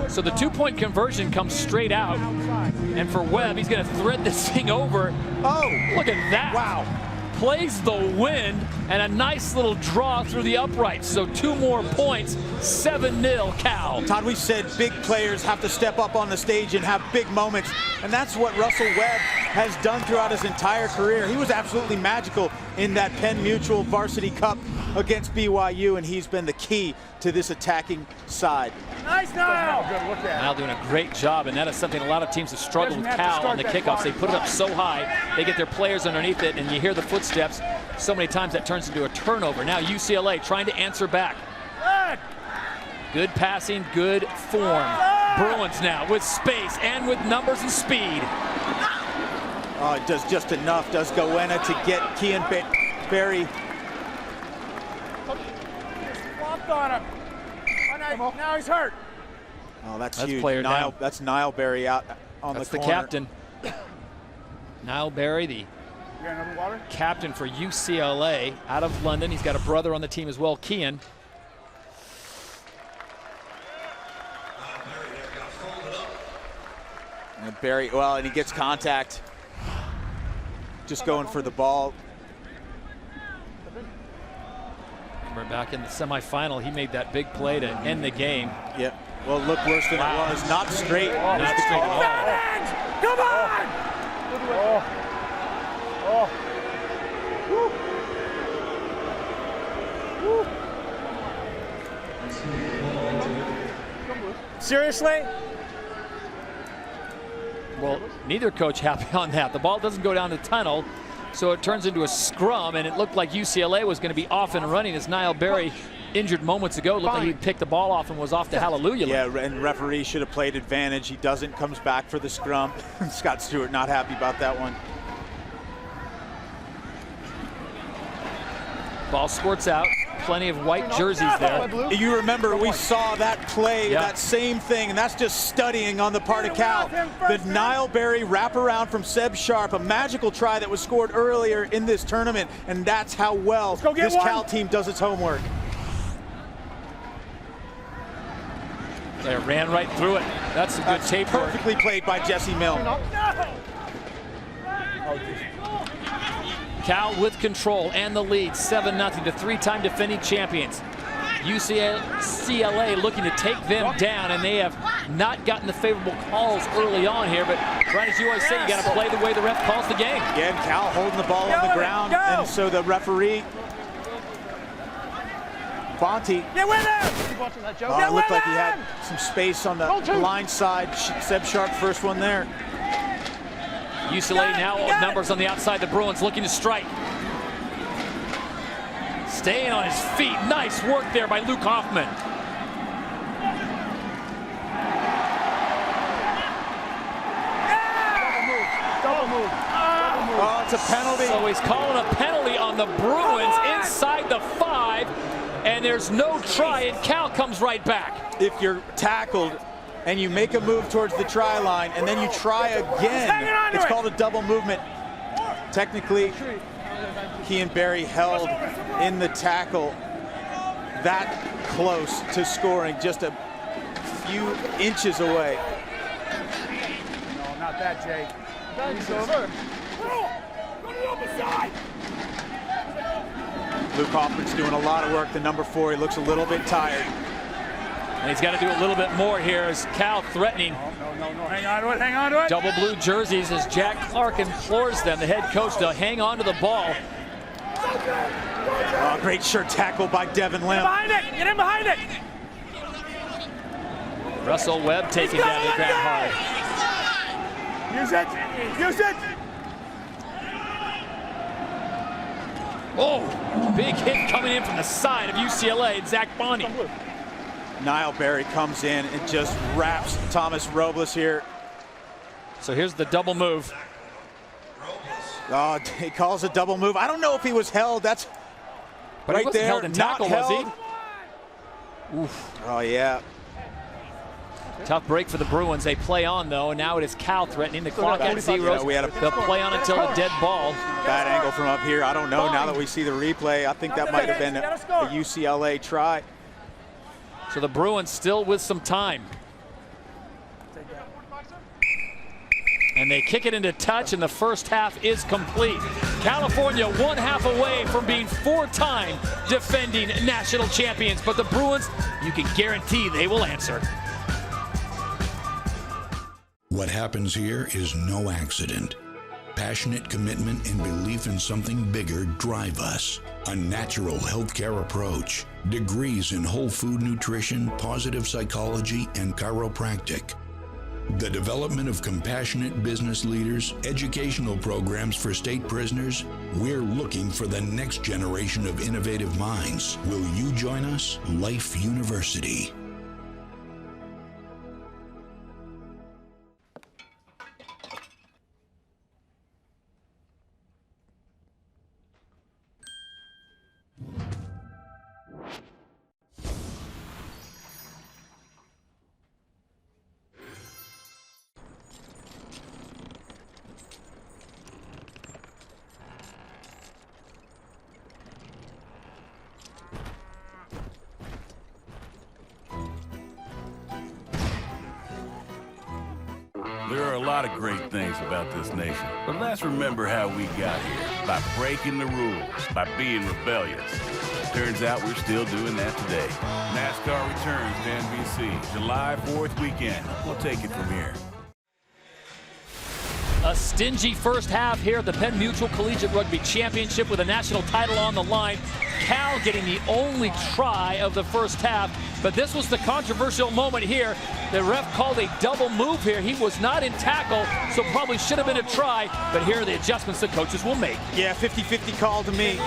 So the 2-point conversion comes straight out. And for Webb, he's going to thread this thing over.
Oh,
look at that.
Wow.
Plays the wind and a nice little draw through the uprights. So 2 more points, 7-0 Cal.
Todd, we said big players have to step up on the stage and have big moments. And that's what Russell Webb has done throughout his entire career. He was absolutely magical in that Penn Mutual Varsity Cup against BYU, and he's been the key to this attacking side.
Nice, Niall. Good look at.
Niall doing a great job, and that is something a lot of teams have struggled with Cal on the kickoffs. They put it up so high, they get their players underneath it, and you hear the footsteps. So many times that turns into a turnover. Now UCLA trying to answer back. Good passing, good form. Bruins now with space and with numbers and speed.
Oh, it does just enough, does Goenna, to get Kean Barry.
Flopped on him. Now he's hurt.
Oh, that's
huge.
Niall,
down.
that's Niall Barry out on
That's
the
the
corner.
captain. Niall Barry, the captain for UCLA out of London. He's got a brother on the team as well, Kean.
And Barry, well, and he gets contact. Just going for the ball.
Remember back in the semifinal, he made that big play to end the game.
Yep. Well, look worse than it was. Not straight.
Not straight at all.
Come on! Seriously?
Well, neither coach happy on that. The ball doesn't go down the tunnel, so it turns into a scrum, and it looked like UCLA was going to be off and running as Niall Barry, injured moments ago, looked like he picked the ball off and was off to hallelujah.
Yeah, and referee should have played advantage. He doesn't, comes back for the scrum. Scott Stewart not happy about that one.
Ball squirts out. Plenty of white jerseys there.
You remember we saw that play, that same thing, and that's just studying on the part of Cal. The Niall Barry wraparound from Seb Sharp, a magical try that was scored earlier in this tournament, and that's how well this Cal team does its homework.
They ran right through it. That's some good tape work.
Perfectly played by Jesse Mill.
Cal with control and the lead, 7-0 to 3-time defending champions. UCLA looking to take them down, and they have not gotten the favorable calls early on here, but Brian, as you always say, you got to play the way the ref calls the game.
Yeah, and Cal holding the ball on the ground, and so the referee Bonte.
Get with him! Keep watching that, Joe.
It looked like he had some space on the blind side. Seb Sharp, first one there.
UCLA now numbers on the outside. The Bruins looking to strike. Staying on his feet. Nice work there by Luke Hoffman.
Double move.
Oh, it's a penalty.
So he's calling a penalty on the Bruins inside the 5, and there's no try, and Cal comes right back.
If you're tackled and you make a move towards the try line and then you try again, it's called a double movement. Technically, he and Barry held in the tackle that close to scoring, just a few inches away.
No, not that, Jake. He's over.
Luke Hoffman's doing a lot of work, the number 4. He looks a little bit tired.
And he's got to do a little bit more here as Cal threatening.
No, hang on to it, hang on to it.
Double blue jerseys as Jack Clark implores them, the head coach, to hang on to the ball.
Oh, great shirt tackle by Devin Lim.
Get in behind it.
Russell Webb taking down the ground hard.
Use it.
Oh, big hit coming in from the side of UCLA, Zach Bonte.
Niall Barry comes in and just wraps Thomas Robles here.
So here's the double move.
Oh, he calls a double move. I don't know if he was held. That's
but
right
he wasn't
there.
Held in tackle, was he?
Oof. Oh, yeah.
Tough break for the Bruins. They play on, though, and now it is Cal threatening the clock at 0. They'll play on until a dead ball.
Bad angle from up here. I don't know. Now that we see the replay, I think that might have been a UCLA try.
So the Bruins still with some time. And they kick it into touch, and the first half is complete. California 1 half away from being 4-time defending national champions. But the Bruins, you can guarantee they will answer.
What happens here is no accident. Passionate commitment and belief in something bigger drive us. A natural healthcare approach. Degrees in whole food nutrition, positive psychology, and chiropractic. The development of compassionate business leaders, educational programs for state prisoners. We're looking for the next generation of innovative minds. Will you join us? Life University.
There are a lot of great things about this nation, but let's remember how we got here. By breaking the rules, by being rebellious. Turns out we're still doing that today. NASCAR returns to NBC July 4th weekend. We'll take it from here.
A stingy first half here at the Penn Mutual Collegiate Rugby Championship with a national title on the line. Cal getting the only try of the first half, but this was the controversial moment here. The ref called a double move here. He was not in tackle, so probably should have been a try, but here are the adjustments the coaches will make.
Yeah, 50-50 call to me.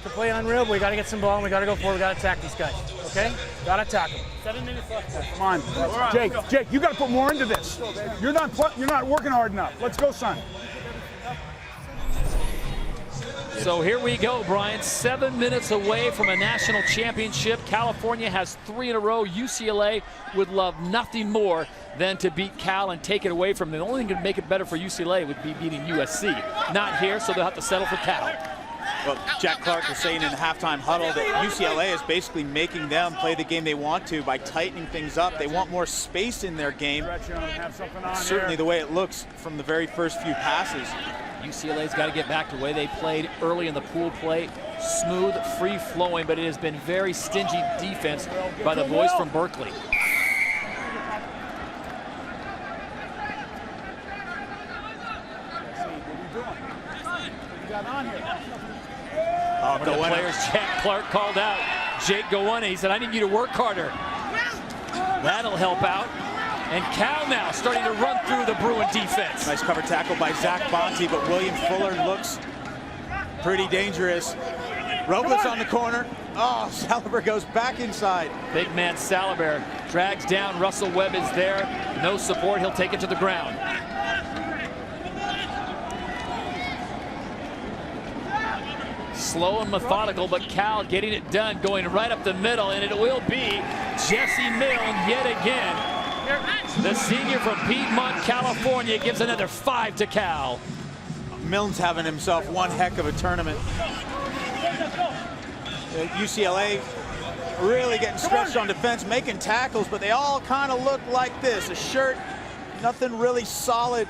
To play unreal, we got to get some ball, and we got to go forward. We got to attack these guys, okay? Got to attack them. 7 minutes left. Come on. Jake, you got to put more into this. You're not working hard enough. Let's go, son.
So here we go, Brian. 7 minutes away from a national championship. California has 3 in a row. UCLA would love nothing more than to beat Cal and take it away from them. The only thing that could make it better for UCLA would be beating USC. Not here, so they'll have to settle for Cal.
Well, Jack Clark was saying in the halftime huddle that UCLA is basically making them play the game they want to by tightening things up. They want more space in their game. Certainly the way it looks from the very first few passes.
UCLA's got to get back to the way they played early in the pool play. Smooth, free-flowing, but it has been very stingy defense by the boys from Berkeley.
Oh,
One of the players, Jack Clark, called out. Jake Gowana. He said, I need you to work harder. That'll help out. And Cal now starting to run through the Bruin defense.
Nice cover tackle by Zach Bonte, but William Fuller looks pretty dangerous. Robles on the corner. Oh, Salibert goes back inside.
Big man Salibert drags down. Russell Webb is there. No support. He'll take it to the ground. Slow and methodical, but Cal getting it done, going right up the middle, and it will be Jesse Milne yet again. The senior from Piedmont, California, gives another 5 to Cal.
Milne's having himself one heck of a tournament. UCLA really getting stretched on defense, making tackles, but they all kind of look like this. A shirt, nothing really solid.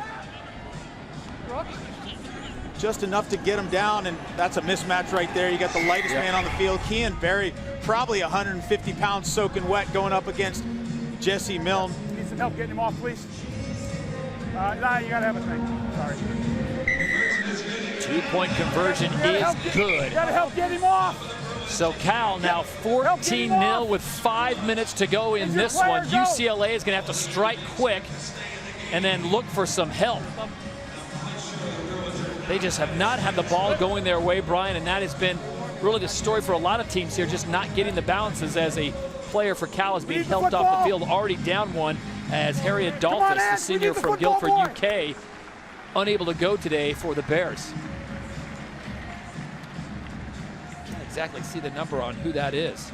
Just enough to get him down, and that's a mismatch right there. You got the lightest man on the field. Kean Berry, probably 150 pounds soaking wet, going up against Jesse Milne.
Need some help getting him off, please. Nah, you gotta have a thing. Sorry.
2-point conversion is good.
Gotta help get him off.
So Cal now 14-0 with 5 minutes to go in this one. UCLA is gonna have to strike quick and then look for some help. They just have not had the ball going their way, Brian, and that has been really the story for a lot of teams here, just not getting the balances as a player for Cal is being helped off the field, already down one, as Harry Adolphus, the senior from Guildford, UK, unable to go today for the Bears. Can't exactly see the number on who that is.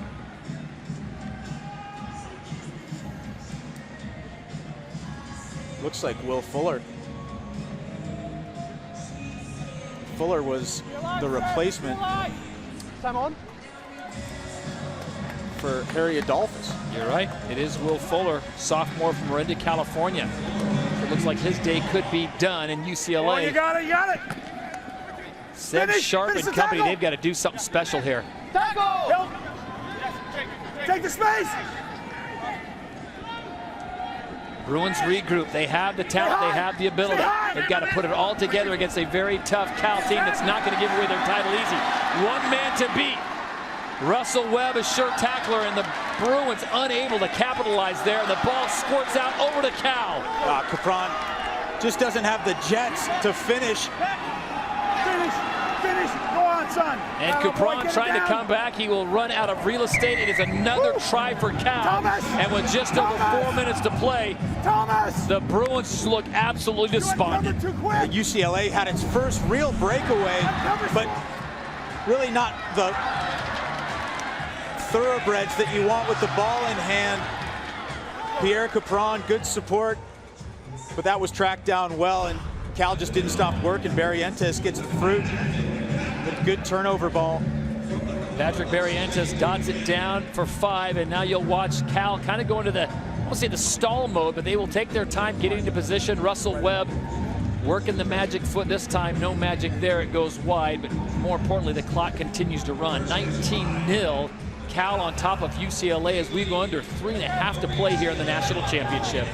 Looks like Will Fuller. Fuller was the replacement for Harry Adolphus.
You're right. It is Will Fuller, sophomore from Marinda, California. It looks like his day could be done in UCLA.
Oh, you got it, you got it.
Seb Sharp and company, they've got to do something special here.
Help. Take the space.
Bruins regroup. They have the talent, they have the ability. They've got to put it all together against a very tough Cal team that's not going to give away their title easy. One man to beat. Russell Webb, a sure tackler, and the Bruins unable to capitalize there. And the ball squirts out over to Cal.
Capron just doesn't have the jets to finish.
Finish, go on, son.
And Capron trying to come back. He will run out of real estate. It is another try for Cal. And with just over 4 minutes to play, the Bruins look absolutely despondent.
UCLA had its first real breakaway, but really not the thoroughbreds that you want with the ball in hand. Pierre Capron, good support, but that was tracked down well, and Cal just didn't stop working. Barrientos gets the fruit with a good turnover ball.
Patrick Barrientos dots it down for 5, and now you'll watch Cal kind of go into the, I won't say the stall mode, but they will take their time getting into position. Russell Webb working the magic foot this time. No magic there. It goes wide, but more importantly, the clock continues to run. 19-0. Cal on top of UCLA as we go under 3.5 to play here in the national championship.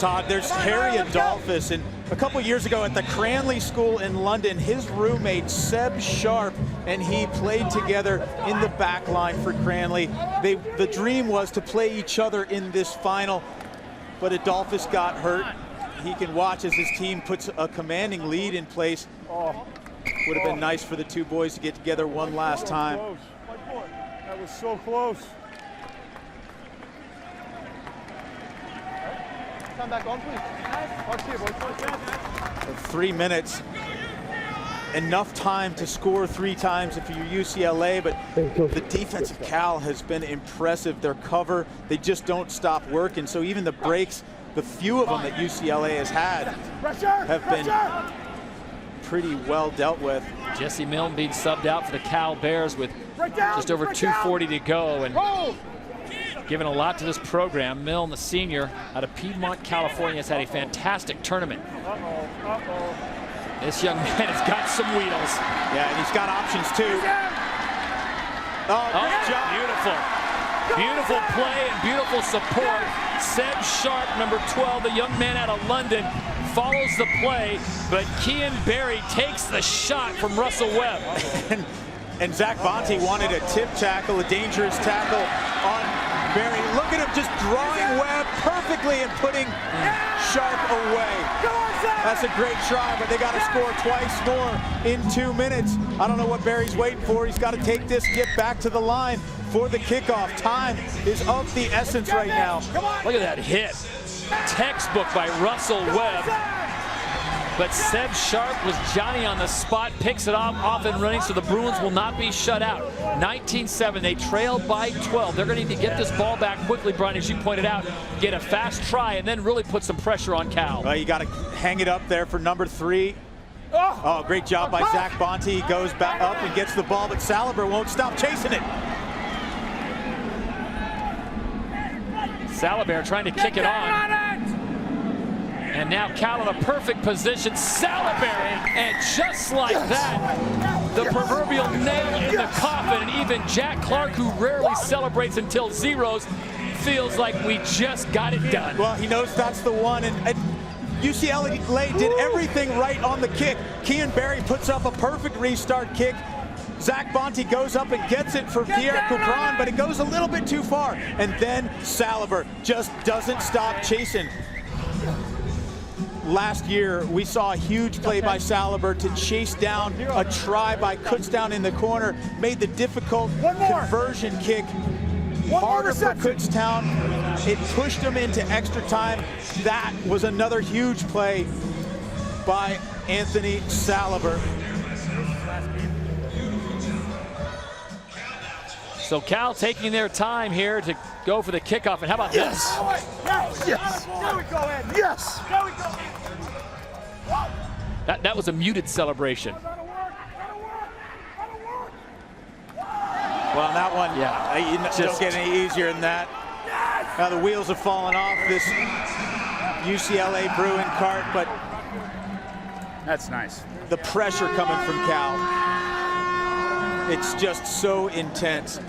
Todd, there's Harry Adolphus, and a couple years ago at the Cranley School in London, his roommate Seb Sharp and he played together in the back line for Cranley. The dream was to play each other in this final, but Adolphus got hurt. He can watch as his team puts a commanding lead in place. Would have been nice for the two boys to get together one last time.
That was so close. Come back on, please.
3 minutes. Enough time to score 3 times if you're UCLA, but the defense of Cal has been impressive. Their cover, they just don't stop working. So even the breaks, the few of them that UCLA has had have been pretty well dealt with.
Jesse Milne being subbed out for the Cal Bears with just over 2:40 to go, and giving a lot to this program. Milne, the senior out of Piedmont, California, has had a fantastic tournament. This young man has got some wheels.
Yeah, and he's got options too. Great job.
Beautiful. Beautiful play and beautiful support. Seb Sharp, number 12, the young man out of London, follows the play, but Kean Berry takes the shot from Russell Webb.
And And Zach Bonte wanted a tip tackle, a dangerous tackle on Barry. Look at him just drawing Webb perfectly and putting Sharp away. That's a great try, but they got to score twice more in 2 minutes. I don't know what Barry's waiting for. He's got to take this, get back to the line for the kickoff. Time is of the essence right now.
Look at that hit. Textbook by Russell Webb. But Seb Sharp was Johnny on the spot, picks it off and running, so the Bruins will not be shut out. 19-7, they trailed by 12. They're going to need to get this ball back quickly, Brian, as you pointed out, get a fast try, and then really put some pressure on Cal.
Well, you got to hang it up there for number 3. Oh, great job by Zach Bonte. He goes back up and gets the ball, but Saliber won't stop chasing it.
Saliber trying to kick it on. And now Cal in a perfect position. Saliber, and just like that, the proverbial nail in the coffin. And even Jack Clark, who rarely celebrates until zeros, feels like we just got it done.
Well, he knows that's the one. And UCLA did everything right on the kick. Kean Barry puts up a perfect restart kick. Zach Bonte goes up and gets it for Pierre Coupron, but it goes a little bit too far. And then Saliber just doesn't stop chasing. Last year, we saw a huge play by Saliber to chase down a try by Kutztown in the corner, made the difficult conversion kick harder for Kutztown. It pushed him into extra time. That was another huge play by Anthony Saliber.
So Cal taking their time here to go for the kickoff. And how about this?
Yes. There we go, Ed. Yes. There we go.
That was a muted celebration.
Well, that one, you don't get any easier than that. Now the wheels have fallen off this UCLA Bruin cart, but
that's nice.
The pressure coming from Cal, it's just so intense.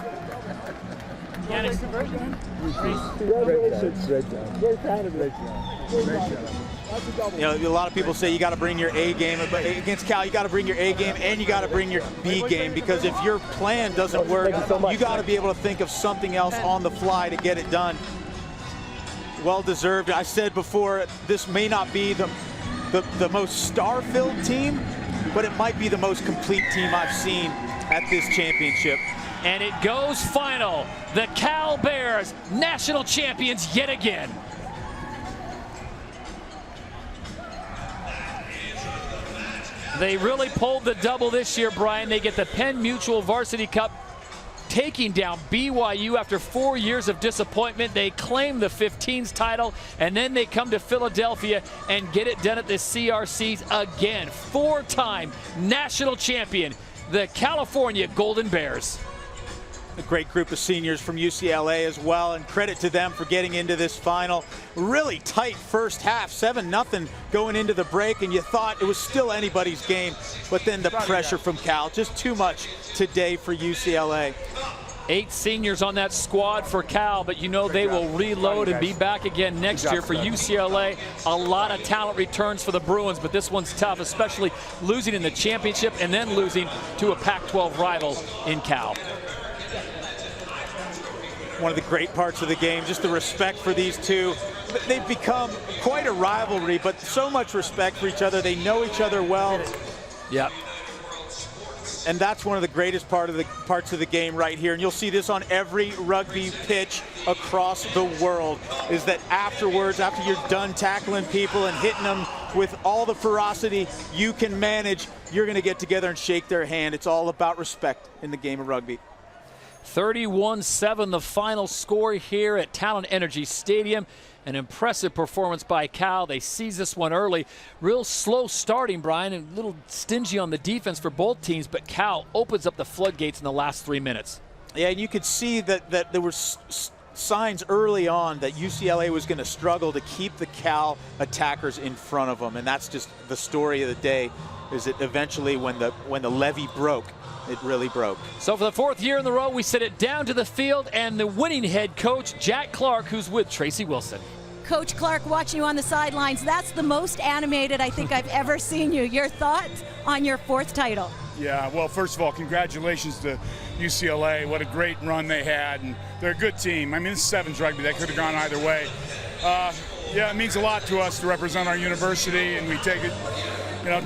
Congratulations. Great job. Very proud of you.
You know, a lot of people say you got to bring your A game, but against Cal, you got to bring your A game and you got to bring your B game, because if your plan doesn't work, you got to be able to think of something else on the fly to get it done. Well deserved. I said before, this may not be the most star-filled team, but it might be the most complete team I've seen at this championship.
And it goes final. The Cal Bears, national champions yet again. They really pulled the double this year, Brian. They get the Penn Mutual Varsity Cup, taking down BYU after 4 years of disappointment. They claim the 15s title, and then they come to Philadelphia and get it done at the CRCs again. 4-time national champion, the California Golden Bears.
A great group of seniors from UCLA as well, and credit to them for getting into this final. Really tight first half, 7-0 going into the break, and you thought it was still anybody's game, but then the pressure from Cal, just too much today for UCLA.
8 seniors on that squad for Cal, but you know they will reload and be back again next year. For UCLA, a lot of talent returns for the Bruins, but this one's tough, especially losing in the championship and then losing to a Pac-12 rival in Cal.
One of the great parts of the game, just the respect for these two. They've become quite a rivalry, but so much respect for each other. They know each other well.
Yep.
And that's one of the greatest parts of the game right here. And you'll see this on every rugby pitch across the world, is that afterwards, after you're done tackling people and hitting them with all the ferocity you can manage, you're going to get together and shake their hand. It's all about respect in the game of rugby.
31-7 the final score here at Talon Energy Stadium. An impressive performance by Cal. They seized this one early. Real slow starting, Brian, and a little stingy on the defense for both teams, but Cal opens up the floodgates in the last 3 minutes.
Yeah, and you could see that there were signs early on that UCLA was going to struggle to keep the Cal attackers in front of them, and that's just the story of the day, is that eventually when the levee broke, it really broke.
So for the 4th year in a row, we send it down to the field, and the winning head coach, Jack Clark, who's with Tracy Wilson.
Coach Clark watching you on the sidelines. That's the most animated I think I've ever seen you. Your thoughts on your 4th title?
Yeah, well, first of all, congratulations to UCLA. What a great run they had, and they're a good team. I mean, it's sevens rugby. That could have gone either way. Yeah, it means a lot to us to represent our university, and we take it,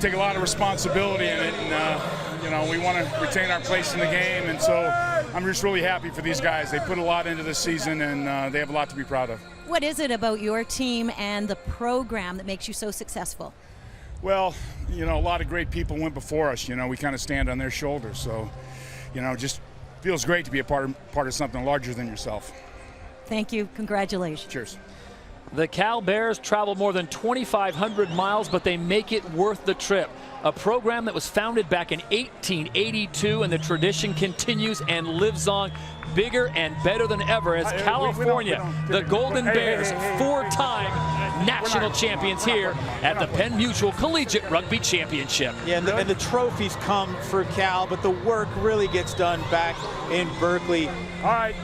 take a lot of responsibility in it, and we want to retain our place in the game, and so I'm just really happy for these guys. They put a lot into this season, and they have a lot to be proud of.
What is it about your team and the program that makes you so successful?
Well, a lot of great people went before us. We kind of stand on their shoulders, so just feels great to be a part of something larger than yourself.
Thank you. Congratulations.
Cheers.
The Cal Bears travel more than 2,500 miles, but they make it worth the trip. A program that was founded back in 1882, and the tradition continues and lives on bigger and better than ever as California, the Golden Bears, 4-time national champions here at the Penn Mutual Collegiate Rugby Championship.
Yeah, and the trophies come for Cal, but the work really gets done back in Berkeley.
All right.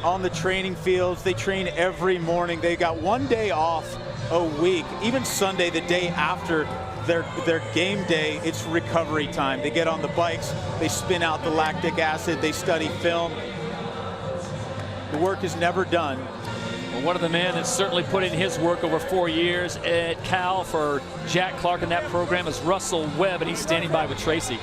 On the training fields, they train every morning. They got 1 day off a week. Even Sunday, the day after their game day, it's recovery time. They get on the bikes, they spin out the lactic acid, they study film. The work is never done.
Well, one of the men that's certainly put in his work over 4 years at Cal for Jack Clark in that program is Russell Webb, and he's standing by with Tracy.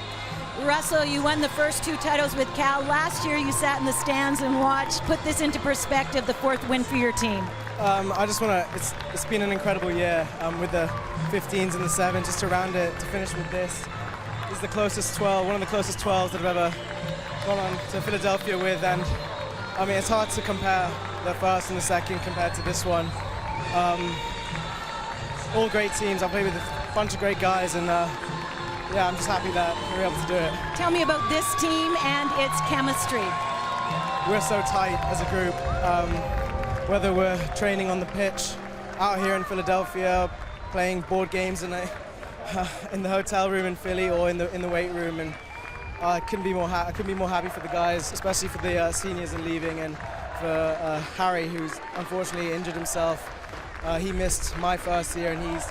Russell, you won the first 2 titles with Cal. Last year you sat in the stands and watched. Put this into perspective, the 4th win for your team.
I just want to, it's been an incredible year with the 15s and the 7s, just to round it, to finish with this. This is the closest 12, one of the closest 12s that I've ever gone on to Philadelphia with, and I mean, it's hard to compare the first and the second compared to this one. All great teams. I've played with a bunch of great guys, and yeah, I'm just happy that we were able to do it.
Tell me about this team and its chemistry.
We're so tight as a group. Whether we're training on the pitch, out here in Philadelphia, playing board games in the hotel room in Philly, or in the weight room, and I couldn't be more happy for the guys, especially for the seniors and leaving, and for Harry, who's unfortunately injured himself. He missed my first year, and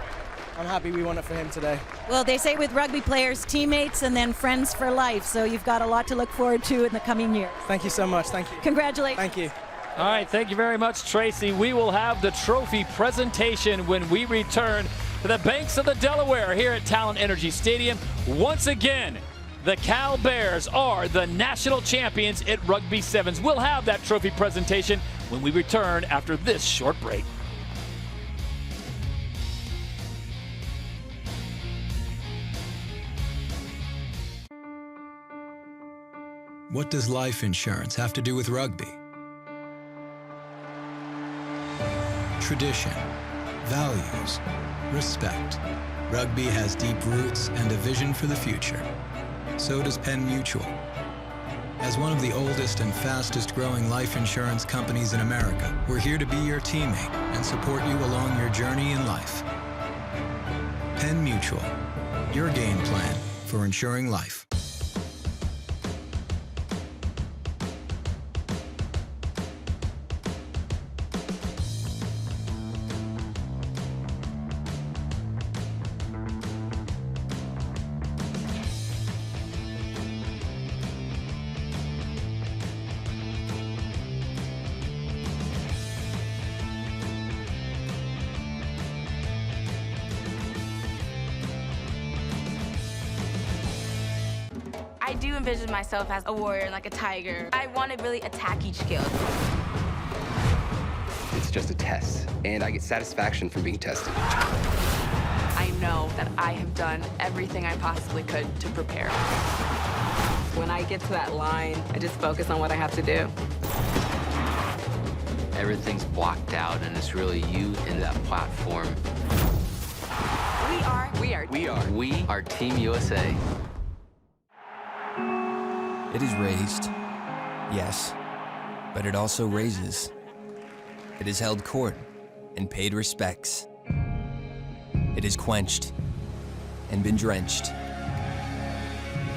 I'm happy we won it for him today.
Well, they say with rugby players, teammates and then friends for life, so you've got a lot to look forward to in the coming years.
Thank you so much. Thank you.
Congratulations.
Thank you.
All right, thank you very much, Tracy. We will have the trophy presentation when we return to the banks of the Delaware here at Talent Energy Stadium. Once again, the Cal Bears are the national champions at Rugby Sevens. We'll have that trophy presentation when we return after this short break.
What does life insurance have to do with rugby? Tradition, values, respect. Rugby has deep roots and a vision for the future. So does Penn Mutual. As one of the oldest and fastest growing life insurance companies in America, we're here to be your teammate and support you along your journey in life. Penn Mutual, your game plan for insuring life.
I do envision myself as a warrior, like a tiger. I want to really attack each skill.
It's just a test, and I get satisfaction from being tested.
I know that I have done everything I possibly could to prepare. When I get to that line, I just focus on what I have to do.
Everything's blocked out, and it's really you in that platform. We are Team USA.
It is raised, yes, but it also raises. It has held court and paid respects. It is quenched and been drenched.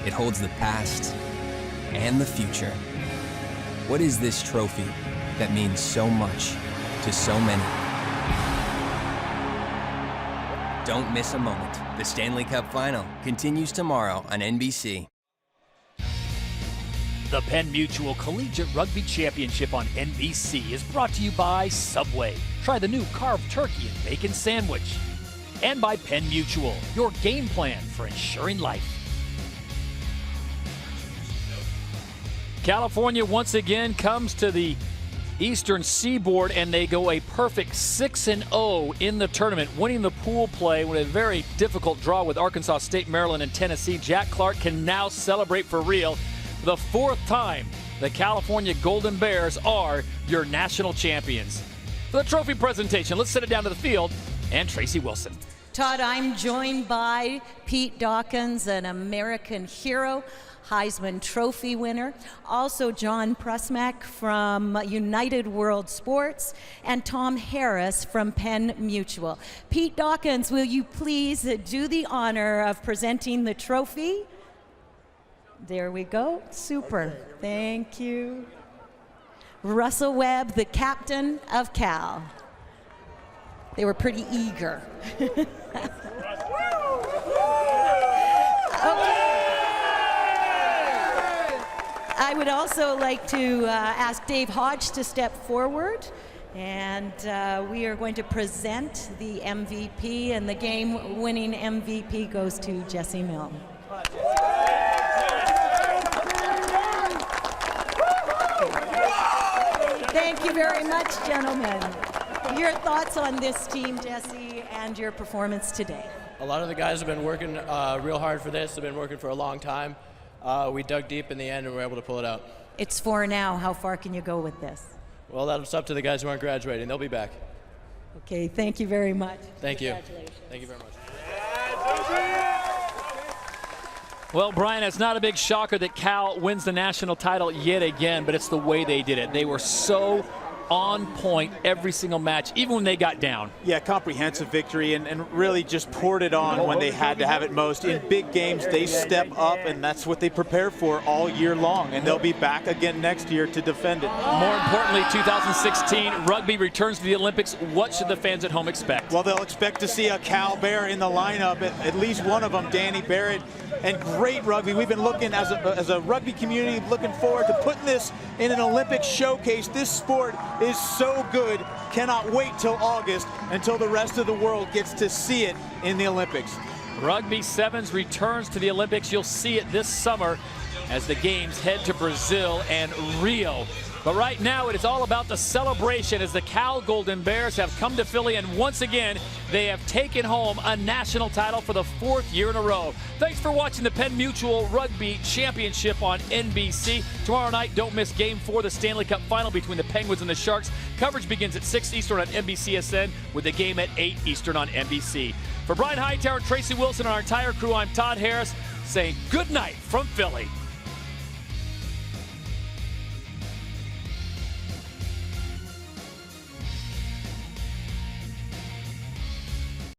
It holds the past and the future. What is this trophy that means so much to so many? Don't miss a moment. The Stanley Cup Final continues tomorrow on NBC.
The Penn Mutual Collegiate Rugby Championship on NBC is brought to you by Subway. Try the new carved turkey and bacon sandwich. And by Penn Mutual, your game plan for ensuring life. California once again comes to the Eastern Seaboard, and they go a perfect 6-0 in the tournament, winning the pool play with a very difficult draw with Arkansas State, Maryland, and Tennessee. Jack Clark can now celebrate for real. For the fourth time, the California Golden Bears are your national champions. For the trophy presentation, let's send it down to the field and Tracy Wilson.
Todd, I'm joined by Pete Dawkins, an American hero, Heisman Trophy winner. Also John Prusmack from United World Sports, and Tom Harris from Penn Mutual. Pete Dawkins, will you please do the honor of presenting the trophy? There we go. Super. Thank you. Russell Webb, the captain of Cal. They were pretty eager. I would also like to ask Dave Hodge to step forward, and we are going to present the MVP, and the game-winning MVP goes to Jesse Milne. Thank you very much, gentlemen. Your thoughts on this team, Jesse, and your performance today?
A lot of the guys have been working real hard for this. They've been working for a long time. We dug deep in the end and were able to pull it out.
It's 4 now. How far can you go with this?
Well, that's up to the guys who aren't graduating. They'll be back.
Okay, thank you very much.
Thank you. Thank you very much.
Well, Brian, it's not a big shocker that Cal wins the national title yet again, but it's the way they did it. They were so on point every single match, even when they got down.
Yeah, comprehensive victory, and really just poured it on when they had to have it most. In big games, they step up, and that's what they prepare for all year long, and they'll be back again next year to defend it.
More importantly, 2016, rugby returns to the Olympics. What should the fans at home expect?
Well, they'll expect to see a Cal Bear in the lineup, at least one of them, Danny Barrett. And great rugby. We've been looking as a rugby community, looking forward to putting this in an Olympic showcase. This sport is so good. Cannot wait till August until the rest of the world gets to see it in the Olympics.
Rugby Sevens returns to the Olympics. You'll see it this summer as the games head to Brazil and Rio. But right now it is all about the celebration as the Cal Golden Bears have come to Philly, and once again they have taken home a national title for the 4th year in a row. Thanks for watching the Penn Mutual Rugby Championship on NBC. Tomorrow night, don't miss Game 4, the Stanley Cup Final between the Penguins and the Sharks. Coverage begins at 6 Eastern on NBCSN with the game at 8 Eastern on NBC. For Brian Hightower, Tracy Wilson, and our entire crew, I'm Todd Harris saying good night from Philly.